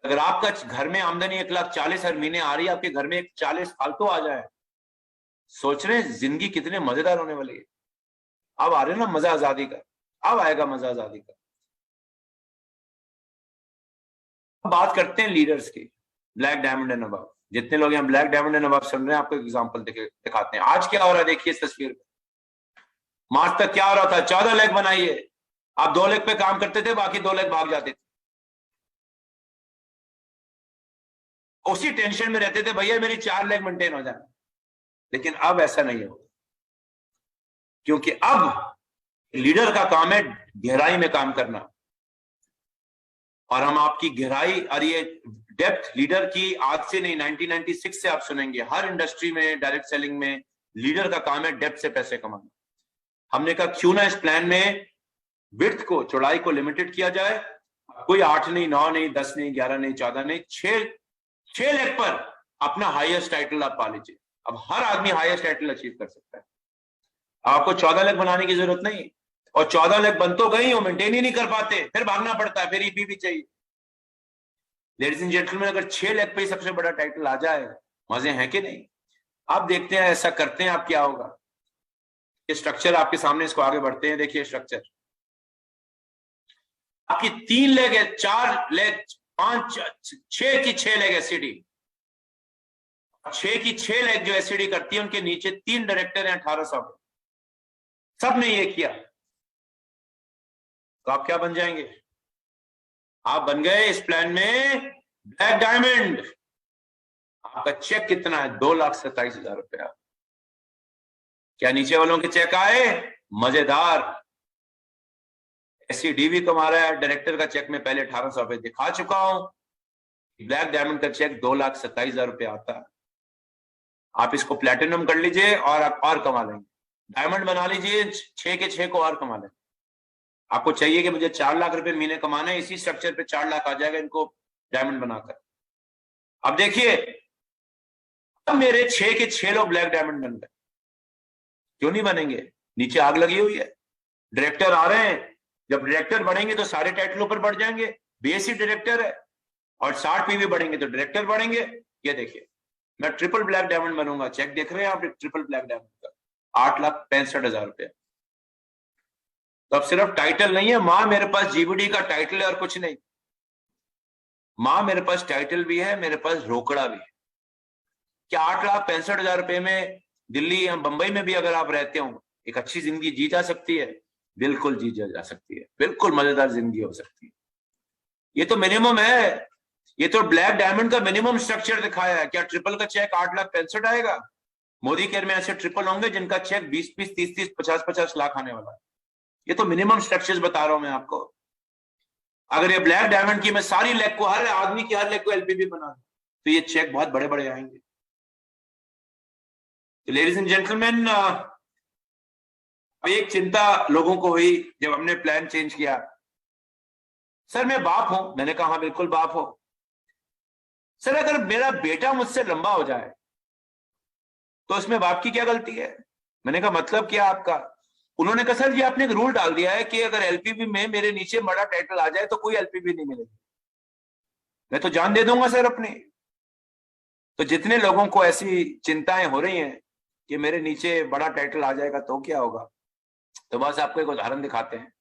अगर आपका घर में आमदनी 1,40,000 हर महीने आ रही है, आपके घर में 40 फालतू आ जाए, सोच रहे हैं जिंदगी कितने मजेदार होने वाली है। अब आ रहे ना मजा आजादी का, अब आएगा मजा आजादी का। बात करते हैं लीडर्स की, ब्लैक डायमंड एंड अबव। जितने लोग यहाँ ब्लैक डायमंड एंड अबव सुन रहे हैं, आपको एग्जांपल दिखाते हैं। आज क्या हो रहा है देखिए इस तस्वीर में। मार्च तक क्या हो रहा था? 14 लेग बनाइए, आप 2 लेग पे काम करते थे, बाकी 2 लेग भाग जाते थे। उसी टेंशन में रहते थे, भैया मेरी 4 लेग मेंटेन हो जाए। लेकिन अब ऐसा नहीं होगा, क्योंकि अब लीडर का काम है गहराई में काम करना। और हम आपकी गहराई और ये डेप्थ लीडर की आज से नहीं, 1996 से आप सुनेंगे। हर इंडस्ट्री में, डायरेक्ट सेलिंग में, लीडर का काम है डेप्थ से पैसे कमाना। हमने कहा क्यों ना इस प्लान में विड्थ को, चौड़ाई को लिमिटेड किया जाए। कोई 8 नहीं, 9 नहीं, 10 नहीं, 11 नहीं, 14 नहीं, 6 लेग पर अपना हाईएस्ट टाइटल आप पा लीजिए। अब हर आदमी हाईएस्ट टाइटल अचीव कर सकता है। आपको 14 लेग बनाने की जरूरत नहीं, और 14 लेग बन तो गई हो, मेंटेन ही नहीं कर पाते, फिर भागना पड़ता है, फिर ईपी भी चाहिए। लेडीज एंड जेंटलमैन, अगर 6 लेग पे ही सबसे बड़ा टाइटल आ जाए, मजे हैं कि नहीं? आप देखते हैं, ऐसा करते हैं, आप क्या होगा। ये स्ट्रक्चर आपके सामने, इसको आगे बढ़ते हैं। देखिए स्ट्रक्चर, आपकी 3 लेग है, 4 लेग, 5, 6 की 6 लेग एससीडी, 6 की 6 लेग जो एससीडी करती है, उनके नीचे 3 डायरेक्टर हैं 1800, सब ने ये किया, तो आप क्या बन जाएंगे? आप बन गए इस प्लान में ब्लैक डायमंड। आपका चेक कितना है? 2,27,000 रुपया। क्या नीचे वालों के चेक आए? मजेदार। एससीडीवी को हमारा डायरेक्टर का चेक में पहले 1800 रुपए दिखा चुका हूं। ब्लैक डायमंड का चेक 2,27,000 रुपया आता है। आप इसको प्लेटिनम कर लीजिए और आप और कमा लेंगे। डायमंड बना लीजिए, 6 के 6 को और कमा लेंगे। आपको चाहिए कि मुझे 4 लाख रुपए महीने कमाने, इसी स्ट्रक्चर पे 4 लाख आ जाएगा इनको डायमंड बनाकर। अब देखिए, अब मेरे 6 के 6 लोग ब्लैक डायमंड बन गए। क्यों नहीं बनेंगे? नीचे आग लगी हुई है, डायरेक्टर आ रहे हैं। जब डायरेक्टर बढ़ेंगे तो सारे टाइटलों पर बढ़ जाएंगे। बीएससी डायरेक्टर है और 60 पीवी बढ़ेंगे तो डायरेक्टर बढ़ेंगे। ये देखिए, मैं ट्रिपल ब्लैक डायमंड बनूंगा। चेक देख रहे हैं आप, ट्रिपल ब्लैक डायमंड का 8,65,000 रुपया। तो अब सिर्फ टाइटल नहीं है, मां मेरे पास जीबीडी का टाइटल है और कुछ नहीं। मां मेरे पास टाइटल भी है, मेरे पास रोकड़ा भी है। क्या 8,65,000 रुपए में दिल्ली या बंबई में भी अगर आप रहते हो एक अच्छी जिंदगी जी जा सकती है? बिल्कुल जी जा सकती है, बिल्कुल मजेदार जिंदगी हो सकती है। ये तो मिनिमम है, ये तो ब्लैक डायमंड का मिनिमम स्ट्रक्चर दिखाया है। क्या ट्रिपल का चेक 8,65,000 आएगा? मोदी केयर में ऐसे ट्रिपल होंगे जिनका चेक 20-20, 30-30, 50-50 लाख आने वाला है। ये तो मिनिमम स्ट्रक्चर्स बता रहा हूं मैं आपको। अगर ये ब्लैक डायमंड की मैं सारी लेग को, हर आदमी की हर लेग को एलपीबी बना दूं तो ये चेक बहुत बड़े बड़े आएंगे। तो लेडीज एंड जेंटलमैन, एक चिंता लोगों को हुई जब हमने प्लान चेंज किया। सर मैं बाप हूं। मैंने कहा हाँ बिल्कुल बाप हो। सर अगर मेरा बेटा मुझसे लंबा हो जाए तो उसमें बाप की क्या गलती है? मैंने कहा मतलब क्या आपका? उन्होंने कहा सर जी आपने एक रूल डाल दिया है कि अगर एलपीबी में मेरे नीचे बड़ा टाइटल आ जाए तो कोई एलपीबी नहीं मिलेगी। मैं तो जान दे दूंगा सर अपनी। तो जितने लोगों को ऐसी चिंताएं हो रही हैं कि मेरे नीचे बड़ा टाइटल आ जाएगा तो क्या होगा, तो बस आपको एक उदाहरण दिखाते हैं।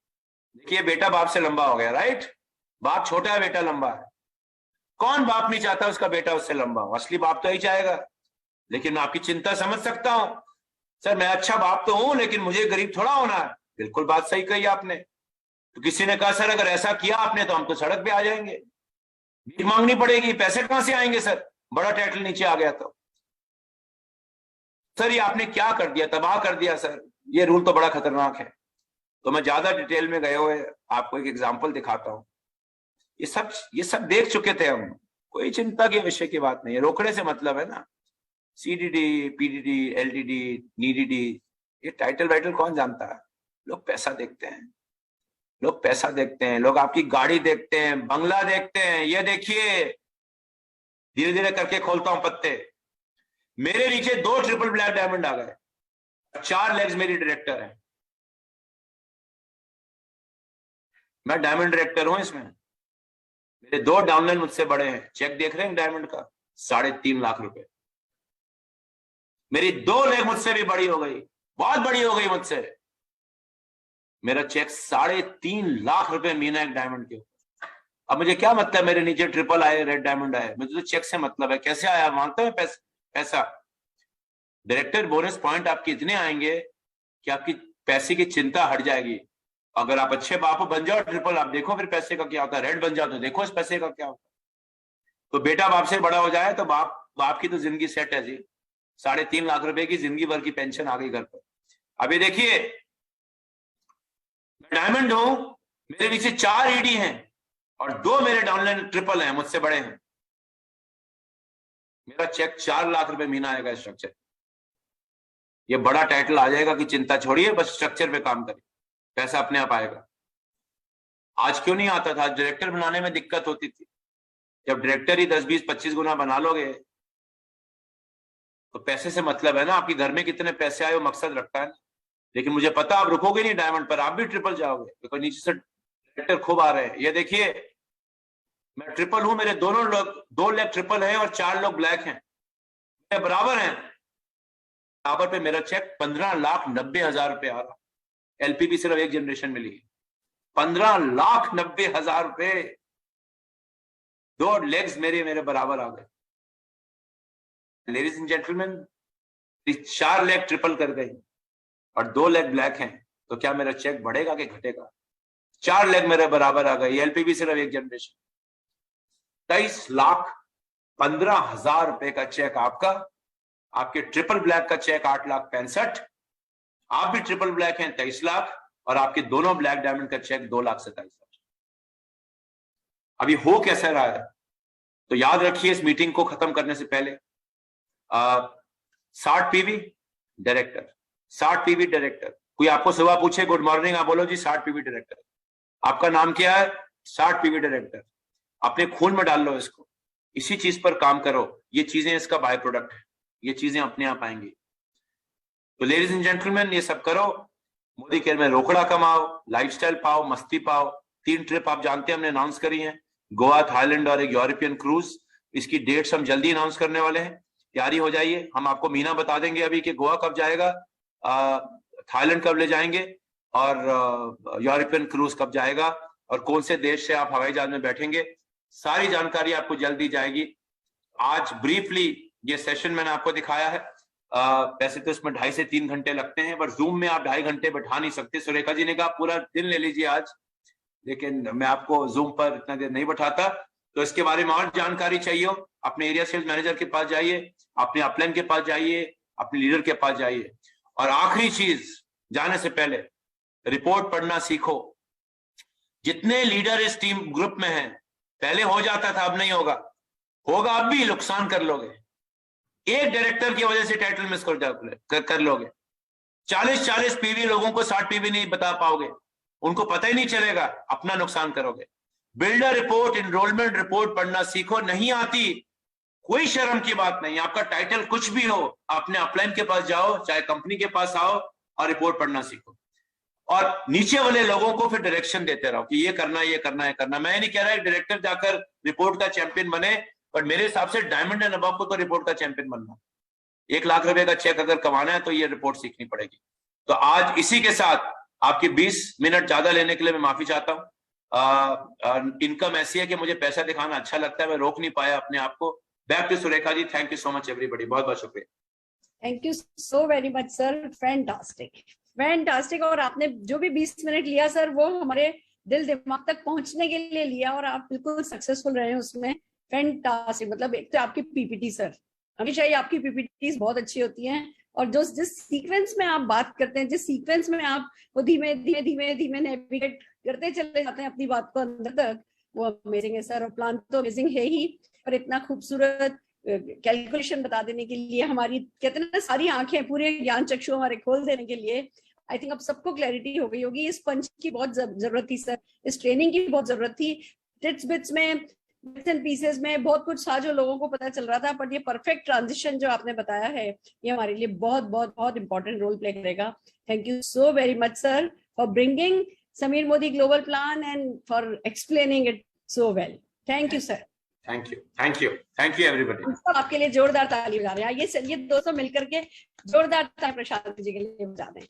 देखिए, बेटा बाप से लंबा हो गया, राइट? बाप छोटा है, बेटा लंबा है। कौन बाप नहीं चाहता उसका बेटा उससे लंबा हो? असली बाप तो ही चाहेगा। लेकिन मैं आपकी चिंता समझ सकता हूं। सर मैं अच्छा बाप तो हूं लेकिन मुझे गरीब थोड़ा होना है। बिल्कुल बात सही कही आपने। तो किसी ने कहा सर अगर ऐसा किया आपने तो हम तो सड़क पे आ जाएंगे, भीख मांगनी पड़ेगी। पैसे कहां से आएंगे सर, बड़ा टाइटल नीचे आ गया तो? सर ये आपने क्या कर दिया, तबाह कर दिया सर। ये रूल तो बड़ा खतरनाक है। तो मैं ज्यादा डिटेल में गए हुए आपको एक एग्जांपल दिखाता हूं। ये सब देख चुके थे हम। कोई चिंता के विषय की बात नहीं है। रोकड़े से मतलब है ना, सीडीडी, पीडीडी, एलडीडी, नीडीडी, ये टाइटल वाइटल कौन जानता है? लोग पैसा देखते हैं, लोग पैसा देखते हैं, लोग आपकी गाड़ी देखते हैं, बंगला देखते हैं। ये देखिए, धीरे धीरे करके खोलता हूं पत्ते। मेरे नीचे 2 ट्रिपल ब्लैक डायमंड आ गए, 4 लेग्स मेरी डायरेक्टर है। मैं डायमंड डायरेक्टर हूं इसमें। मेरे 2 डाउनलाइन मुझसे बड़े हैं। चेक देख रहे हैं डायमंड का 3.5 लाख रुपए। मेरी 2 लेग मुझसे भी बड़ी हो गई, बहुत बड़ी हो गई मुझसे। मेरा चेक 3.5 लाख रुपए महीना एक डायमंड के। अब मुझे क्या मतलब मेरे नीचे ट्रिपल आए, रेड डायमंड आए? मुझे तो चेक से मतलब है। कैसे आया मानते हैं? पैसा। डायरेक्टर बोनस पॉइंट आपके इतने आएंगे कि आपकी पैसे की चिंता हट जाएगी। अगर आप अच्छे बाप बन जाओ ट्रिपल, आप देखो फिर पैसे का क्या होता है। रेड बन जाओ तो देखो इस पैसे का क्या होता है। तो बेटा बाप से बड़ा हो जाए तो बाप की तो जिंदगी सेट है जी। 3.5 लाख रुपए की जिंदगी भर की पेंशन आ गई घर पर। अभी देखिए, मैं डायमंड हूं, मेरे नीचे 4 ईडी हैं और 2 मेरे डाउनलाइन ट्रिपल हैं, मुझसे बड़े हैं। मेरा चेक 4 लाख रुपए महीना आएगा स्ट्रक्चर। ये बड़ा टाइटल आ जाएगा कि चिंता छोड़िए, बस स्ट्रक्चर पे काम करिए, पैसा अपने आप आएगा। आज क्यों नहीं आता था? डायरेक्टर बनाने में दिक्कत होती थी। जब डायरेक्टर ही 10, 20, 25 गुना बना लोगे तो पैसे से मतलब है ना, आपके घर में कितने पैसे आए वो मकसद रखता है। लेकिन मुझे पता आप रुकोगे नहीं डायमंड पर, आप भी ट्रिपल जाओगे क्योंकि नीचे से डायरेक्टर खूब आ रहे हैं। ये देखिए, मैं ट्रिपल हूं, मेरे दोनों लोग 2 लेग ट्रिपल हैं और 4 लोग ब्लैक हैं, बराबर हैं। बराबर पे मेरा चेक 15,90,000 रुपए आ रहा। एलपीबी सिर्फ एक जनरेशन में ली, 15,90,000 रुपए। 2 लेग्स मेरे बराबर आ गए। Ladies and gentleman, 4 leg triple कर गई और 2 लेग ब्लैक हैं, तो क्या मेरा चेक बढ़ेगा कि घटेगा? 4 लेग मेरे बराबर आ गई। एलपीबी सिर्फ एक जनरेशन। 23,15,000 रुपए का चेक आपका। आपके ट्रिपल ब्लैक का चेक 8,65,000। आप भी ट्रिपल ब्लैक हैं 23 लाख, और आपके दोनों ब्लैक डायमंड का चेक 2,27,000। अभी हो कैसा रहा है? तो याद रखिए, इस मीटिंग को खत्म करने से पहले 60 पीवी डायरेक्टर, 60 पीवी डायरेक्टर। कोई आपको सुबह पूछे गुड मॉर्निंग, आप बोलो जी 60 पीवी डायरेक्टर। आपका नाम क्या है? 60 पीवी डायरेक्टर। अपने खून में डाल लो इसको, इसी चीज पर काम करो। ये चीजें इसका बाय प्रोडक्ट है, ये चीजें अपने आप आएंगी। तो लेडीज एंड जेंटलमैन, ये सब करो। मोदी केयर में रोकड़ा कमाओ, लाइफस्टाइल पाओ, मस्ती पाओ। 3 ट्रिप आप जानते हैं हमने अनाउंस करी हैं, गोवा, थाईलैंड और एक यूरोपियन क्रूज। इसकी डेट्स हम जल्दी अनाउंस करने वाले हैं, तैयारी हो जाइए। हम आपको महीना बता देंगे अभी कि गोवा कब जाएगा, थाईलैंड कब ले जाएंगे, और यूरोपियन क्रूज कब जाएगा, और कौन से देश से आप हवाई जहाज में बैठेंगे। सारी जानकारी आपको जल्दी जाएगी। आज ब्रीफली ये सेशन मैंने आपको दिखाया है। वैसे तो इसमें 2.5 से 3 घंटे लगते हैं, पर जूम में आप 2.5 घंटे बैठा नहीं सकते। सुरेखा जी ने कहा पूरा दिन ले लीजिए आज, लेकिन मैं आपको जूम पर इतना देर नहीं बैठाता। तो इसके बारे में और जानकारी चाहिए हो, अपने एरिया सेल्स मैनेजर के पास जाइए, अपने अपलाइन के पास जाइए, अपने लीडर के पास जाइए। और आखिरी चीज, जाने से पहले रिपोर्ट पढ़ना सीखो। जितने लीडर इस टीम ग्रुप में हैं, पहले हो जाता था, अब नहीं होगा, होगा अब भी, नुकसान कर लोगे। एक डायरेक्टर की वजह से टाइटल मिस कर लोगे। 40 पीवी लोगों को 60 पीवी नहीं बता पाओगे, उनको पता ही नहीं चलेगा, अपना नुकसान करोगे। बिल्डर रिपोर्ट, एनरोलमेंट रिपोर्ट पढ़ना सीखो। नहीं आती, कोई शर्म की बात नहीं। आपका टाइटल कुछ भी हो, अपने अपलाइन के पास जाओ, चाहे कंपनी के पास आओ, और रिपोर्ट पढ़ना सीखो। और नीचे वाले लोगों को फिर डायरेक्शन देते रहो कि ये करना, ये करना, ये करना। मैं नहीं कह रहा है डायरेक्टर जाकर रिपोर्ट का चैंपियन बने, पर मेरे हिसाब से डायमंड एंड अबव को तो रिपोर्ट का चैंपियन बनना। 1 लाख रुपए का चेक अगर कमाना है तो ये रिपोर्ट सीखनी पड़ेगी। तो आज इसी के साथ आपके 20 मिनट ज्यादा लेने के लिए मैं माफी चाहता हूँ। इनकम ऐसी है कि मुझे पैसा दिखाना अच्छा लगता है, मैं रोक नहीं पाया अपने आप को। Back to Surekha ji. Thank you so much everybody, बहुत बहुत शुक्रिया। Thank you so very much sir, fantastic fantastic. और आपने जो भी 20 मिनट लिया सर, वो हमारे दिल दिमाग तक पहुंचने के लिए लिया, और आप बिल्कुल सक्सेसफुल रहे उसमें। फैंटास्टिक। मतलब एक तो आपकी पीपीटी सर, हमेशा ही आपकी पीपीटीज बहुत अच्छी होती हैं, और जिस सीक्वेंस में आप बात करते हैं, जिस सीक्वेंस में आप वो धीमे धीमे धीमे धीमे नेविगेट करते चले जाते हैं अपनी बात को अंदर तक, वो अमेजिंग है सर। और प्लान तो अमेजिंग है ही, पर इतना खूबसूरत कैलकुलेशन बता देने के लिए, हमारी कहते हैं ना सारी आंखें, पूरे ज्ञान चक्षु हमारे खोल देने के लिए, आई थिंक अब सबको क्लैरिटी हो गई होगी। इस पंच की बहुत जरूरत थी सर, इस ट्रेनिंग की बहुत जरूरत थी। टिट्स बिट्स में, बिट्स एंड पीसेस में बहुत कुछ था जो लोगों को पता चल रहा था, पर ये परफेक्ट ट्रांजिशन जो आपने बताया है, ये हमारे लिए बहुत बहुत बहुत इंपॉर्टेंट रोल प्ले करेगा। Thank you so very much sir for bringing Sameer Modi global plan and for explaining it so well. Thank you sir. Thank you, thank you, thank you everybody. हम सब आपके लिए जोरदार ताली बजा रहे हैं। ये दोस्तों मिलकर के जोरदार ताली प्रशांत जी के लिए बजा दें।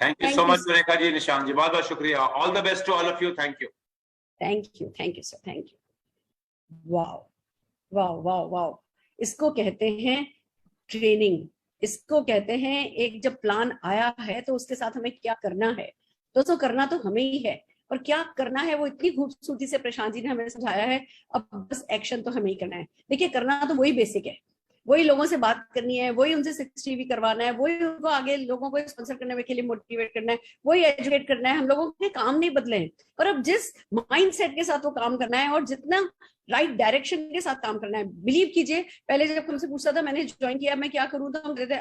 Thank you so much Surekha ji, Nishant ji, बहुत बहुत शुक्रिया। All the best to all of you. Thank you, thank you, thank you sir, thank you. Wow wow wow wow, इसको कहते हैं ट्रेनिंग, इसको कहते हैं एक जब प्लान आया है तो उसके साथ हमें क्या करना है। दोस्तों करना तो हमें ही है, और क्या करना है वो इतनी खूबसूरती से प्रशांत जी ने हमें समझाया है। अब बस एक्शन तो हमें ही करना है। देखिए करना तो वही बेसिक है, वही लोगों से बात करनी है, वही उनसे 60 भी करवाना है, वही उनको आगे लोगों को स्पॉन्सर करने के लिए मोटिवेट करना है, वही एजुकेट करना है। हम लोगों के काम नहीं बदले हैं, पर अब जिस माइंडसेट के साथ वो काम करना है और जितना राइट डायरेक्शन के साथ काम करना है। बिलीव कीजिए, पहले जब हमसे पूछता था, मैंने ज्वाइन किया, मैं क्या करूँ, तो हम कहते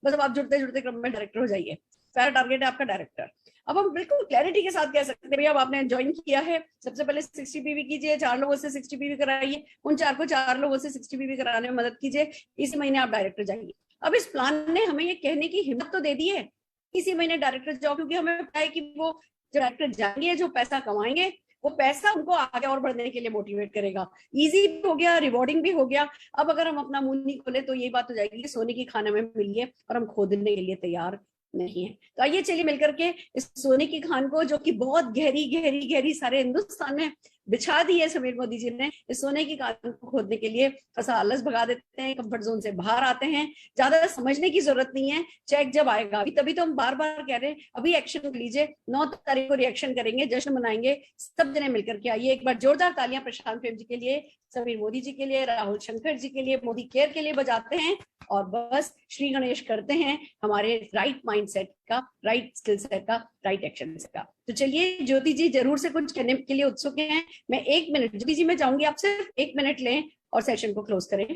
बस अब आप जुड़ते जुड़ते क्रम में डायरेक्टर हो जाइए, पहला टारगेट है आपका डायरेक्टर। अब हम बिल्कुल क्लैरिटी के साथ कह सकते हैं, भैया अब आपने ज्वाइन किया है, सबसे पहले 60 पीवी कीजिए, 4 लोगों से 60 पीवी कराइए, उन 4 को 4 लोगों से 60 पीवी कराने में मदद कीजिए, इसी महीने आप डायरेक्टर जाइए। अब इस प्लान ने हमें ये कहने की हिम्मत तो दे दी है, इसी महीने डायरेक्टर जाओ, क्योंकि हमें पता है कि वो जो डायरेक्टर जाएंगे, जो पैसा कमाएंगे, वो पैसा उनको आगे और बढ़ने के लिए मोटिवेट करेगा। इजी भी हो गया, रिवॉर्डिंग भी हो गया। अब अगर हम अपना मुंह नहीं खोले तो ये बात हो जाएगी कि सोने की खाने में मिलिए और हम खोदने के लिए तैयार नहीं है। तो आइए चलिए मिलकर के इस सोने की खान को, जो कि बहुत गहरी गहरी गहरी सारे हिंदुस्तान में बिछा दी है समीर मोदी जी ने, इस सोने की खान को खोदने के लिए थोड़ा आलस भगा देते हैं, कंफर्ट जोन से बाहर आते हैं। ज्यादा समझने की जरूरत नहीं है, चेक जब आएगा, अभी तभी तो हम बार बार कह रहे हैं अभी एक्शन लीजिए, 9 तारीख को रिएक्शन करेंगे, जश्न मनाएंगे सब जने मिलकर के। आइए एक बार जोरदार तालियां प्रशांत प्रेम जी के लिए, समीर मोदी जी के लिए, राहुल शंकर जी के लिए, मोदी केयर के लिए बजाते हैं और बस श्री गणेश करते हैं हमारे राइट माइंडसेट का, राइट स्किल सेट का, राइट एक्शन का। तो चलिए ज्योति जी जरूर से कुछ कहने के लिए उत्सुक हैं। मैं 1 मिनट, ज्योति जी मैं चाहूंगी आप सिर्फ 1 मिनट लें और सेशन को क्लोज करें।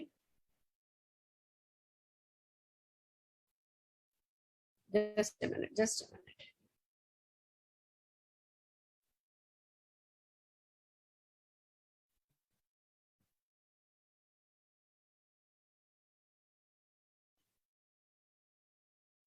Just a minute, just a minute.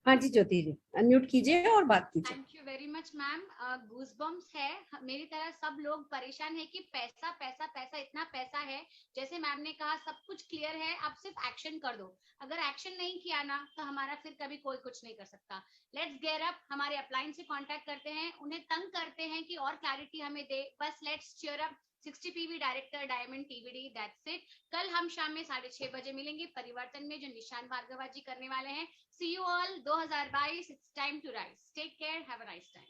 हाँ जी ज्योति जी, अनम्यूट कीजिए और बात कीजिए। Thank you very much ma'am. Goosebumps है, मेरी तरह सब लोग परेशान है कि पैसा पैसा पैसा, इतना पैसा है। जैसे मैम ने कहा सब कुछ क्लियर है, आप सिर्फ एक्शन कर दो। अगर एक्शन नहीं किया ना तो हमारा फिर कभी कोई कुछ नहीं कर सकता। लेट्स गेयर अप, हमारे अपलाइन से कांटेक्ट करते हैं, उन्हें तंग करते हैं कि और क्लैरिटी हमें दे। बस let's cheer up 60 PV director diamond TVD, that's it. कल हम शाम में 6:30 बजे मिलेंगे परिवर्तन में, जो निशान भार्गवा जी करने वाले हैं। See you all 2022. It's time to rise. Take care. Have a nice time.